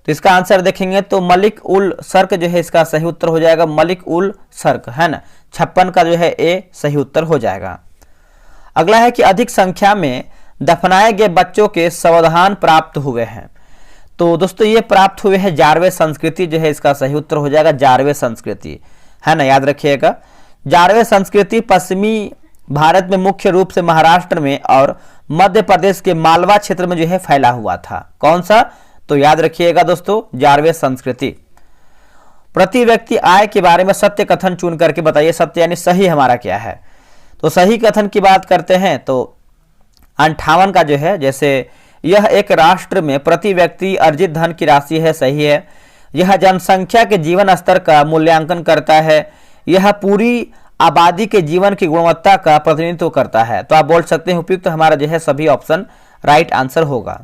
तो इसका आंसर देखेंगे तो मलिक उल सर्क जो है इसका सही उत्तर हो जाएगा, मलिक उल सर्क, है ना। 56 का जो है ए सही उत्तर हो जाएगा। अगला है कि अधिक संख्या में दफनाए गए बच्चों के सावधान प्राप्त हुए हैं। तो दोस्तों ये प्राप्त हुए हैं जारवे संस्कृति जो है इसका सही उत्तर हो जाएगा, जारवे संस्कृति, है ना, याद रखिएगा। जारवे संस्कृति पश्चिमी भारत में मुख्य रूप से महाराष्ट्र में और मध्य प्रदेश के मालवा क्षेत्र में जो है फैला हुआ था। कौन सा? तो याद रखिएगा दोस्तों, जारवे संस्कृति। प्रति व्यक्ति आय के बारे में सत्य कथन चुन करके बताइए, सत्य यानी सही हमारा क्या है। तो सही कथन की बात करते हैं तो 58 का जो है, जैसे यह एक राष्ट्र में प्रति व्यक्ति अर्जित धन की राशि है, सही है। यह जनसंख्या के जीवन स्तर का मूल्यांकन करता है। यह पूरी आबादी के जीवन की गुणवत्ता का प्रतिनिधित्व करता है। तो आप बोल सकते हैं उपयुक्त हमारा जो है सभी ऑप्शन राइट आंसर होगा।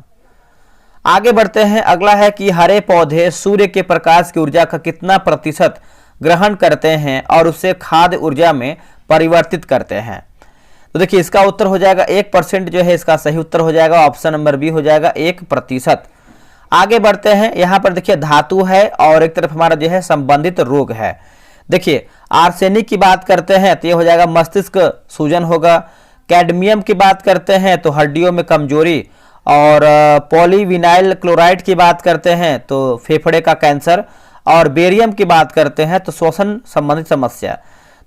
आगे बढ़ते हैं। अगला है कि हरे पौधे सूर्य के प्रकाश की ऊर्जा का कितना प्रतिशत ग्रहण करते हैं और उसे खाद्य ऊर्जा में परिवर्तित करते हैं? तो देखिए इसका उत्तर हो जाएगा 1% जो है इसका सही उत्तर हो जाएगा, ऑप्शन नंबर बी हो जाएगा 1%। आगे बढ़ते हैं। यहाँ पर देखिए धातु है और एक तरफ हमारा जो है संबंधित रोग है। देखिए आर्सेनिक की बात करते हैं तो ये हो जाएगा मस्तिष्क सूजन होगा। कैडमियम की बात करते हैं तो हड्डियों में कमजोरी, और पॉलीविनाइल क्लोराइड की बात करते हैं तो फेफड़े का कैंसर, और बेरियम की बात करते हैं तो श्वसन संबंधित समस्या।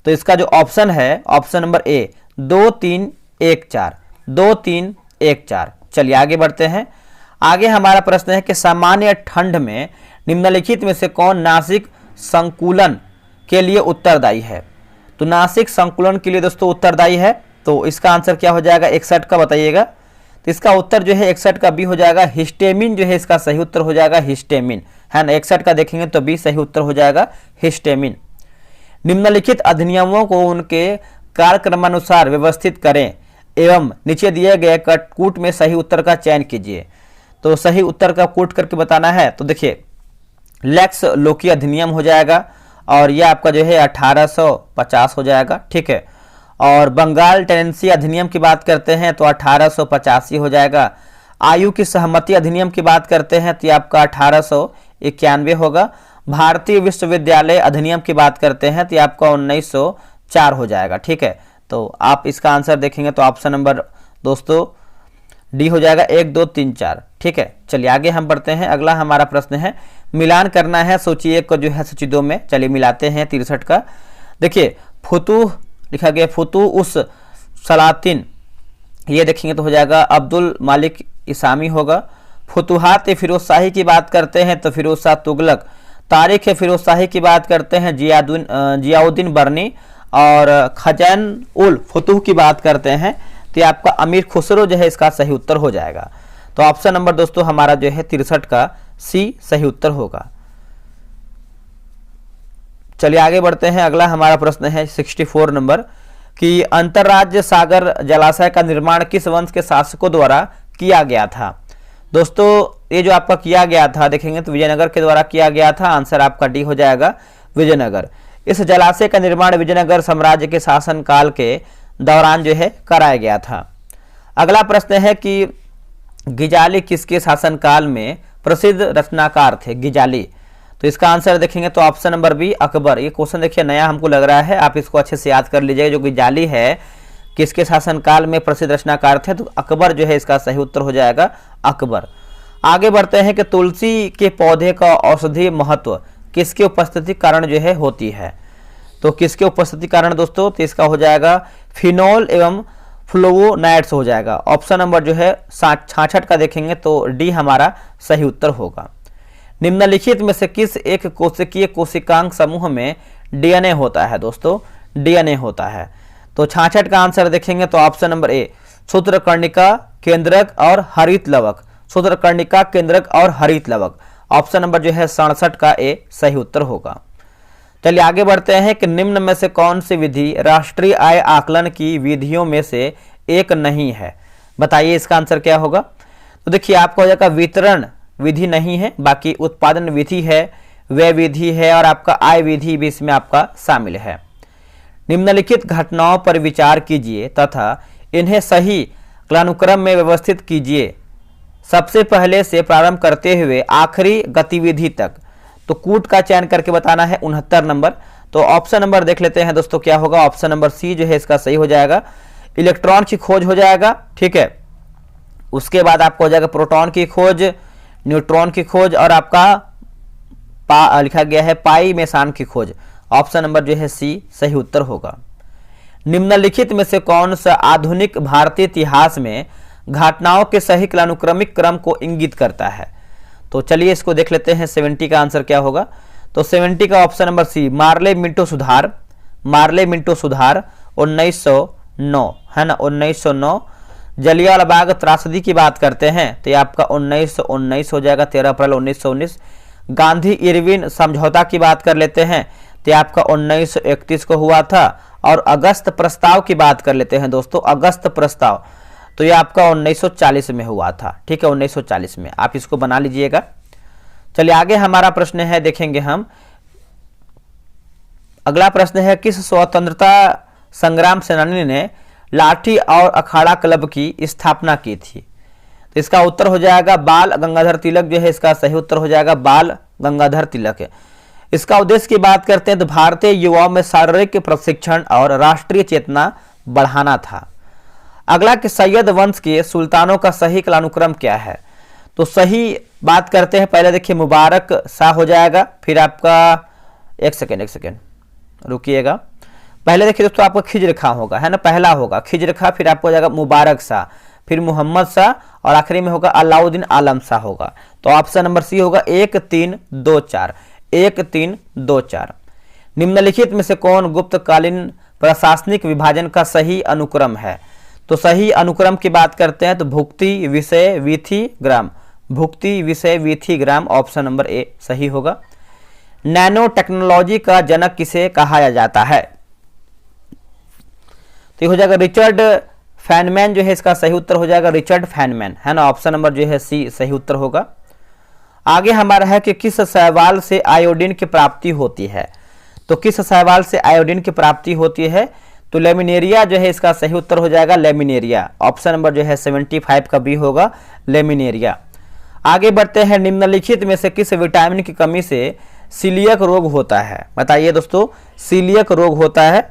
तो इसका जो ऑप्शन है ऑप्शन नंबर ए 2 3 1 4, 2 3 1 4। चलिए आगे बढ़ते हैं। आगे हमारा प्रश्न है कि सामान्य ठंड में निम्नलिखित में से कौन नासिक संकुलन के लिए उत्तरदायी है? तो नासिक संकुलन के लिए दोस्तों उत्तरदायी है, तो इसका आंसर क्या हो जाएगा? 61 का बताइएगा। तो इसका उत्तर जो है 61 का बी हो जाएगा, हिस्टेमिन जो है इसका सही उत्तर हो जाएगा, हिस्टेमिन, है ना। 61 का देखेंगे तो बी सही उत्तर हो जाएगा, हिस्टेमिन। निम्नलिखित अधिनियमों को उनके कार्यक्रमानुसार व्यवस्थित करें एवं नीचे दिए गए कूट में सही उत्तर का चयन कीजिए। तो सही उत्तर का कूट करके बताना है। तो देखिए लेक्स लोकी अधिनियम हो जाएगा, और यह आपका जो है 1850 हो जाएगा, ठीक है। और बंगाल टेनेंसी अधिनियम की बात करते हैं तो 1885 हो जाएगा। आयु की सहमति अधिनियम की बात करते हैं तो ये आपका 1891 होगा। भारतीय विश्वविद्यालय अधिनियम की बात करते हैं तो ये आपका 1904 हो जाएगा, ठीक है। तो आप इसका आंसर देखेंगे तो ऑप्शन नंबर दोस्तों डी हो जाएगा, 1 2 3 4, ठीक है। चलिए आगे हम बढ़ते हैं। अगला हमारा प्रश्न है, मिलान करना है सूची 1 को जो है सूची 2 में। चलिए मिलाते हैं 63 का। देखिए फुतूह लिखा गया, फुतूह उस सलातिन, ये देखेंगे तो हो जाएगा अब्दुल मालिक इसामी होगा। फुतूहात फिरोज शाही की बात करते हैं तो फिरोज शाह तुगलक। तारीख फिरोज शाही की बात करते हैं जियाउद्दीन बर्नी। और खजान उल फुतूह की बात करते हैं तो आपका अमीर खुसरो जो है इसका सही उत्तर हो जाएगा। तो ऑप्शन नंबर दोस्तों हमारा जो है 63 का सी सही उत्तर होगा। चलिए आगे बढ़ते हैं। अगला हमारा प्रश्न है 64 नंबर कि अंतरराज्य सागर जलाशय का निर्माण किस वंश के शासकों द्वारा किया गया था? दोस्तों ये जो आपका किया गया था देखेंगे तो विजयनगर के द्वारा किया गया था। आंसर आपका डी हो जाएगा, विजयनगर। इस जलाशय का निर्माण विजयनगर साम्राज्य के शासनकाल के दौरान जो है कराया गया था। अगला प्रश्न है कि गिजाली किसके शासनकाल में प्रसिद्ध रचनाकार थे? गिजाली। तो इसका आंसर देखेंगे तो ऑप्शन नंबर बी अकबर। ये क्वेश्चन देखिए नया हमको लग रहा है, आप इसको अच्छे से याद कर लीजिएगा। जो गिजाली है किसके शासनकाल में प्रसिद्ध रचनाकार थे? तो अकबर जो है इसका सही उत्तर हो जाएगा, अकबर। आगे बढ़ते हैं कि तुलसी के पौधे का औषधीय महत्व किसके उपस्थिति कारण जो है होती है? तो किसके उपस्थिति कारण दोस्तों? तो इसका हो जाएगा फिनोल एवं फ्लोवोनाइड्स हो जाएगा। ऑप्शन नंबर जो है 66 का देखेंगे तो डी हमारा सही उत्तर होगा। निम्नलिखित में से किस एक कोशिकीय कोशिकांग समूह में डीएनए होता है? दोस्तों डीएनए होता है। तो 66 का आंसर देखेंगे तो ऑप्शन नंबर ए सूत्रकर्णिका केंद्रक और हरित लवक, सूत्रकर्णिका, केंद्रक और हरित लवक। ऑप्शन नंबर जो है 67 का ए सही उत्तर होगा। चलिए आगे बढ़ते हैं कि निम्न में से कौन सी विधि राष्ट्रीय आय आकलन की विधियों में से एक नहीं है। बताइए इसका आंसर क्या होगा। तो देखिए आपका हो जाएगा वितरण विधि नहीं है, बाकी उत्पादन विधि है, व्यय विधि है और आपका आय विधि भी इसमें आपका शामिल है। निम्नलिखित घटनाओं पर विचार कीजिए तथा इन्हें सही कालानुक्रम में व्यवस्थित कीजिए, सबसे पहले से प्रारंभ करते हुए आखिरी गतिविधि तक। तो कूट का चयन करके बताना है 69 नंबर। तो ऑप्शन नंबर देख लेते हैं दोस्तों क्या होगा। ऑप्शन नंबर सी जो है इसका सही हो जाएगा। इलेक्ट्रॉन की खोज हो जाएगा, ठीक है। उसके बाद आपको हो जाएगा प्रोटॉन की खोज, न्यूट्रॉन की खोज और आपका लिखा गया है पाई मेसान की खोज। ऑप्शन नंबर जो है सी सही उत्तर होगा। निम्नलिखित में से कौन सा आधुनिक भारतीय इतिहास में घटनाओं के सही कालानुक्रमिक क्रम को इंगित करता है। तो चलिए इसको देख लेते हैं 70 का आंसर क्या होगा। तो 70 का option number C Morley Minto सुधार, मार्ले मिंटो सुधार 1909 है ना, 1909। जलियांवाला बाग त्रासदी की बात करते हैं तो ये आपका 1919 हो जाएगा, 13 अप्रैल 1919। गांधी इरविन समझौता की बात कर लेते हैं तो आपका 1931 को हुआ था। और अगस्त प्रस्ताव की बात कर लेते हैं दोस्तों, अगस्त प्रस्ताव तो ये आपका 1940 में हुआ था, ठीक है, 1940 में। आप इसको बना लीजिएगा। चलिए आगे हमारा प्रश्न है, देखेंगे हम। अगला प्रश्न है किस स्वतंत्रता संग्राम सेनानी ने लाठी और अखाड़ा क्लब की स्थापना की थी। तो इसका उत्तर हो जाएगा बाल गंगाधर तिलक जो है इसका सही उत्तर हो जाएगा, बाल गंगाधर तिलक है। इसका उद्देश्य की बात करते हैं तो भारतीय युवाओं में शारीरिक प्रशिक्षण और राष्ट्रीय चेतना बढ़ाना था। अगला कि सैयद वंश के सुल्तानों का सही कालानुक्रम क्या है। तो सही बात करते हैं, पहले देखिए मुबारक शाह हो जाएगा, फिर आपका एक सेकेंड रुकिएगा। पहले देखिए दोस्तों आपका खिज्र खां होगा, है ना, पहला होगा खिज्र खां, फिर आपको हो जाएगा मुबारक शाह, फिर मोहम्मद शाह और आखिरी में होगा अलाउद्दीन आलम शाह होगा। तो ऑप्शन नंबर सी होगा 1324, 1324। निम्नलिखित में से कौन गुप्तकालीन प्रशासनिक विभाजन का सही अनुक्रम है। तो सही अनुक्रम की बात करते हैं तो भुक्ति विषय वीथी ग्राम, भुक्ति विषय वीथी ग्राम। ऑप्शन नंबर ए सही होगा। नैनो टेक्नोलॉजी का जनक किसे कहा जाता है। तो हो जाएगा रिचर्ड फैनमैन जो है इसका सही उत्तर हो जाएगा, रिचर्ड फैनमैन, है ना। ऑप्शन नंबर जो है सी सही उत्तर होगा। आगे हमारा है कि किस शैवाल से आयोडीन की प्राप्ति होती है। तो किस शैवाल से आयोडीन की प्राप्ति होती है। तो लेमिनेरिया जो है इसका सही उत्तर हो जाएगा, लेमिनेरिया। ऑप्शन नंबर जो है 75 का बी होगा, लेमिनेरिया। आगे बढ़ते हैं, निम्नलिखित में से किस विटामिन की कमी से सीलियक रोग होता है। बताइए दोस्तों, सीलियक रोग होता है।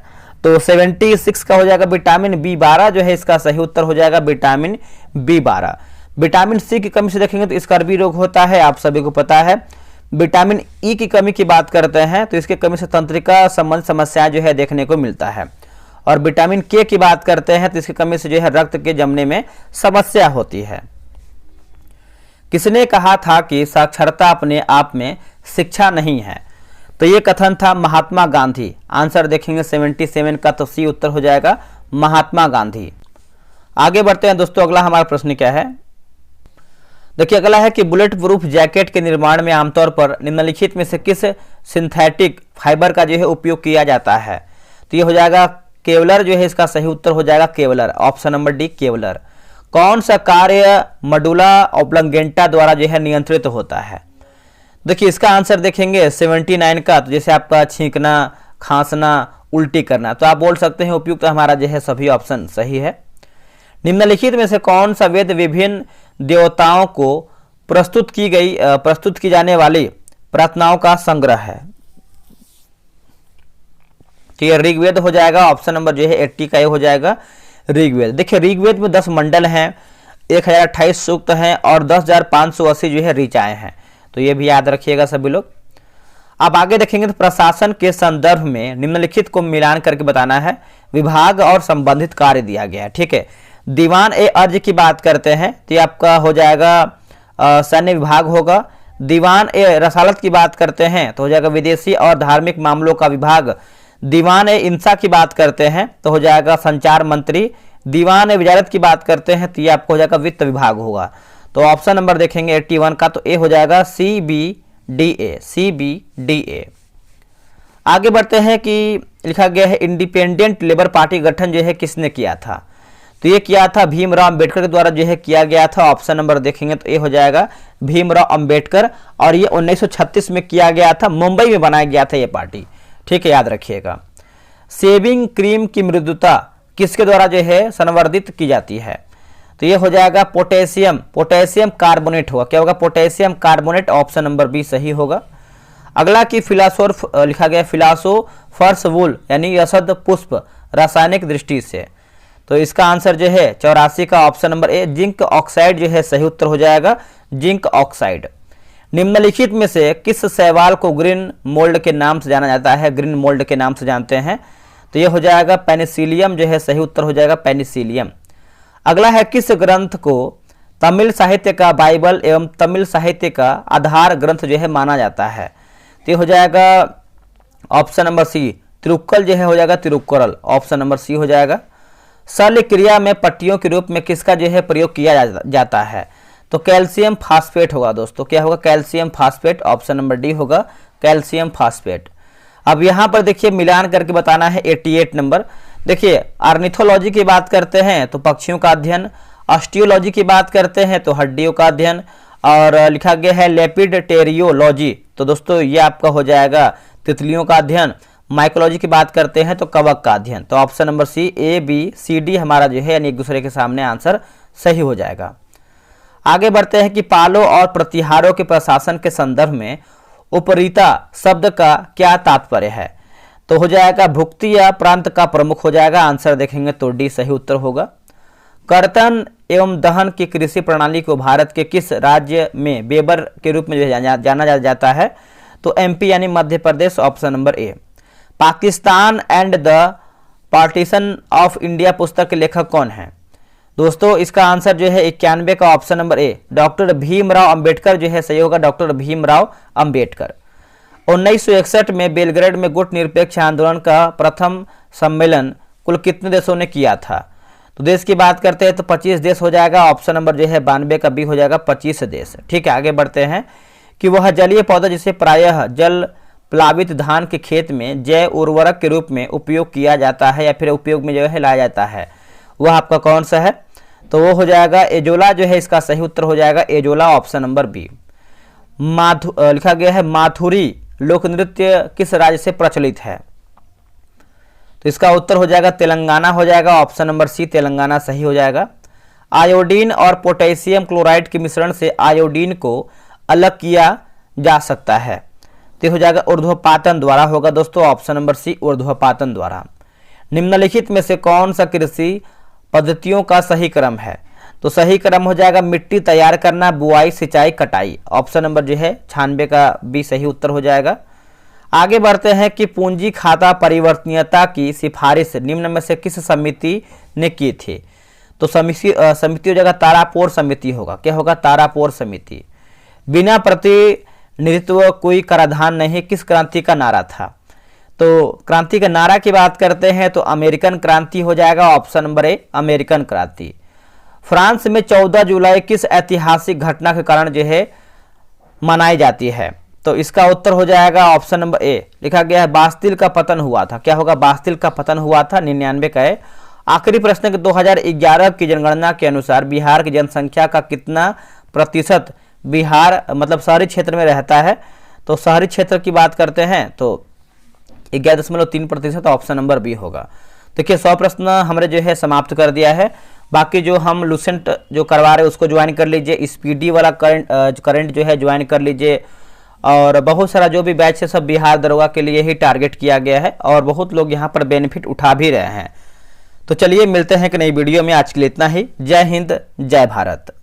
तो 76 का हो जाएगा विटामिन B12 जो है इसका सही उत्तर हो जाएगा, विटामिन B12। विटामिन सी की कमी से देखेंगे तो स्कर्वी रोग होता है, आप सभी को पता है। विटामिन ई की कमी की बात करते हैं तो इसके कमी से तंत्रिका संबंध समस्याएं जो है देखने को मिलता है। और विटामिन के की बात करते हैं तो इसकी कमी से जो है रक्त के जमने में समस्या होती है। किसने कहा था कि साक्षरता अपने आप में शिक्षा नहीं है। तो ये कथन था महात्मा गांधी। आंसर देखेंगे 77 का, तो सी उत्तर हो जाएगा, महात्मा गांधी। आगे बढ़ते हैं दोस्तों, अगला हमारा प्रश्न क्या है। देखिए अगला है कि बुलेट प्रूफ जैकेट के निर्माण में आमतौर पर निम्नलिखित में से किस सिंथेटिक फाइबर का जो है उपयोग किया जाता है। तो ये हो जाएगा केवलर जो है इसका सही उत्तर हो जाएगा, Kevlar. Option number D Kevlar. कौन सा कार्य मडुला ऑब्लंगेंटा द्वारा जो है नियंत्रित होता है। देखिए इसका आंसर देखेंगे 79 का, तो जैसे आपका छींकना, खांसना, उल्टी करना, तो आप बोल सकते हैं उपयुक्त हमारा जो है सभी ऑप्शन सही है। निम्नलिखित में से कौन सा वेद विभिन्न देवताओं को प्रस्तुत की जाने वाली प्रार्थनाओं का संग्रह है। तो ये ऋग्वेद हो जाएगा। ऑप्शन नंबर जो है 80 का ये हो जाएगा, ऋग्वेद। देखिए ऋग्वेद में 10 मंडल हैं, 1028 सूक्त हैं और 10,580 जो है ऋचाएं हैं। तो ये भी याद रखिएगा सभी लोग। अब आगे देखेंगे तो प्रशासन के संदर्भ में निम्नलिखित को मिलान करके बताना है। विभाग और संबंधित कार्य दिया गया है, ठीक है। दीवान ए अर्ज की बात करते हैं तो ये आपका हो जाएगा सैन्य विभाग होगा। दीवान ए रसालत की बात करते हैं तो हो जाएगा विदेशी और धार्मिक मामलों का विभाग। दीवान ए इंसा की बात करते हैं तो हो जाएगा संचार मंत्री। दीवान वजारत की बात करते हैं तो ये आपको हो जाएगा वित्त विभाग होगा। तो ऑप्शन नंबर देखेंगे 81 का, तो ए हो जाएगा CBDA, CBDA। आगे बढ़ते हैं कि लिखा गया है इंडिपेंडेंट लेबर पार्टी गठन जो है किसने किया था, तो ये किया था भीमराव अंबेडकर के द्वारा जो है किया गया था। ऑप्शन नंबर देखेंगे तो ए हो जाएगा भीमराव अंबेडकर, और ये 1936 में किया गया था, मुंबई में बनाया गया था ये पार्टी, ठीक है, याद रखिएगा। शेविंग क्रीम की मृदुता किसके द्वारा जो है संवर्धित की जाती है, तो ये हो जाएगा पोटेशियम कार्बोनेट होगा। क्या होगा? Potassium carbonate, option number B सही होगा। अगला की फिलासोफर लिखा गया फिलासोफर्स वूल यानी यसद पुष्प रासायनिक दृष्टि से, तो इसका आंसर जो है 84 का, ऑप्शन नंबर ए जिंक ऑक्साइड जो है सही उत्तर हो जाएगा, जिंक ऑक्साइड। निम्नलिखित में से किस शैवाल को ग्रीन मोल्ड के नाम से जाना जाता है, ग्रीन मोल्ड के नाम से जानते हैं, तो ये हो जाएगा पेनिसिलियम जो है सही उत्तर हो जाएगा, पेनिसिलियम। अगला है किस ग्रंथ को तमिल साहित्य का बाइबल एवं तमिल साहित्य का आधार ग्रंथ जो है माना जाता है, तो ये हो जाएगा ऑप्शन नंबर सी तिरुक्कल जो है हो जाएगा तिरुक्कुरल, ऑप्शन नंबर सी हो जाएगा। शल्य क्रिया में पट्टियों के रूप में किसका जो है प्रयोग किया जाता है, तो कैल्शियम फास्फेट होगा दोस्तों। क्या होगा? Calcium phosphate, option number D होगा कैल्शियम फास्फेट। अब यहाँ पर देखिए मिलान करके बताना है 88 नंबर। देखिए ऑर्निथोलॉजी की बात करते हैं तो पक्षियों का अध्ययन, ऑस्टियोलॉजी की बात करते हैं तो हड्डियों का अध्ययन, और लिखा गया है लेपिडटेरियोलॉजी, तो दोस्तों ये आपका हो जाएगा तितलियों का अध्ययन। माइकोलॉजी की बात करते हैं तो कवक का अध्ययन। तो option number C A B C D हमारा जो है यानी एक दूसरे के सामने आंसर सही हो जाएगा। आगे बढ़ते हैं कि पालों और प्रतिहारों के प्रशासन के संदर्भ में उपरीता शब्द का क्या तात्पर्य है, तो हो जाएगा भुक्ति या प्रांत का प्रमुख हो जाएगा, आंसर देखेंगे तो डी सही उत्तर होगा। कर्तन एवं दहन की कृषि प्रणाली को भारत के किस राज्य में वेबर के रूप में जो है जाना जाता है, तो एमपी यानी Madhya Pradesh, option number A. Pakistan and the partition of India पुस्तक के लेखक कौन है, दोस्तों इसका आंसर जो है 91 का, ऑप्शन नंबर ए डॉक्टर भीमराव अंबेडकर जो है सही होगा, डॉक्टर भीमराव अंबेडकर। 1961 में बेलग्रेड में गुट निरपेक्ष आंदोलन का प्रथम सम्मेलन कुल कितने देशों ने किया था, तो देश की बात करते हैं तो 25 देश हो जाएगा, ऑप्शन नंबर जो है 92 का बी हो जाएगा 25 देश। ठीक है, आगे बढ़ते हैं कि वह जलीय पौधा जिसे प्रायः जल प्लावित धान के खेत में जैव उर्वरक के रूप में उपयोग किया जाता है या फिर उपयोग में जो है लाया जाता है, वह आपका कौन सा है, तो वो हो जाएगा एजोला जो है, इसका सही उत्तर हो जाएगा एजोला, ऑप्शन नंबर बी। लिखा गया है माथुरी लोक नृत्य किस राज्य से प्रचलित है, तो इसका उत्तर हो जाएगा तेलंगाना हो जाएगा, ऑप्शन नंबर सी तेलंगाना सही हो जाएगा। आयोडीन और पोटेशियम क्लोराइड के मिश्रण से आयोडीन को अलग किया जा सकता है, तो हो जाएगा ऊर्ध्वपातन द्वारा होगा दोस्तों, ऑप्शन नंबर सी ऊर्ध्वपातन द्वारा। निम्नलिखित में से कौन सा कृषि पद्धतियों का सही क्रम है, तो सही क्रम हो जाएगा मिट्टी तैयार करना, बुआई, सिंचाई, कटाई, ऑप्शन नंबर जो है 96 का बी सही उत्तर हो जाएगा। आगे बढ़ते हैं कि पूंजी खाता परिवर्तनीयता की सिफारिश निम्न में से किस समिति ने की थी, तो समिति हो जाएगा तारापोर समिति होगा। क्या होगा? तारापोर समिति। बिना प्रतिनिधित्व कोई कराधान नहीं किस क्रांति का नारा था, तो क्रांति का नारा की बात करते हैं तो अमेरिकन क्रांति हो जाएगा, ऑप्शन नंबर ए अमेरिकन क्रांति। फ्रांस में 14 जुलाई किस ऐतिहासिक घटना के कारण जो है मनाई जाती है, तो इसका उत्तर हो जाएगा ऑप्शन नंबर ए। लिखा गया है बास्तिल का पतन हुआ था। क्या होगा? बास्तिल का पतन हुआ था, 99 का है। आखिरी प्रश्न के 2011 की जनगणना के अनुसार बिहार की जनसंख्या का कितना प्रतिशत बिहार मतलब शहरी क्षेत्र में रहता है, तो शहरी क्षेत्र की बात करते हैं तो 11.3%, ऑप्शन नंबर बी होगा। देखिए 100 प्रश्न हमने जो है समाप्त कर दिया है। बाकी जो हम लूसेंट जो करवा रहे हैं उसको ज्वाइन कर लीजिए, स्पीडी वाला करंट जो है ज्वाइन कर लीजिए, और बहुत सारा जो भी बैच है सब बिहार दरोगा के लिए ही टारगेट किया गया है और बहुत लोग यहाँ पर बेनिफिट उठा भी रहे हैं। तो चलिए मिलते हैं एक नई वीडियो में, आज के लिए इतना ही। जय हिंद, जय भारत।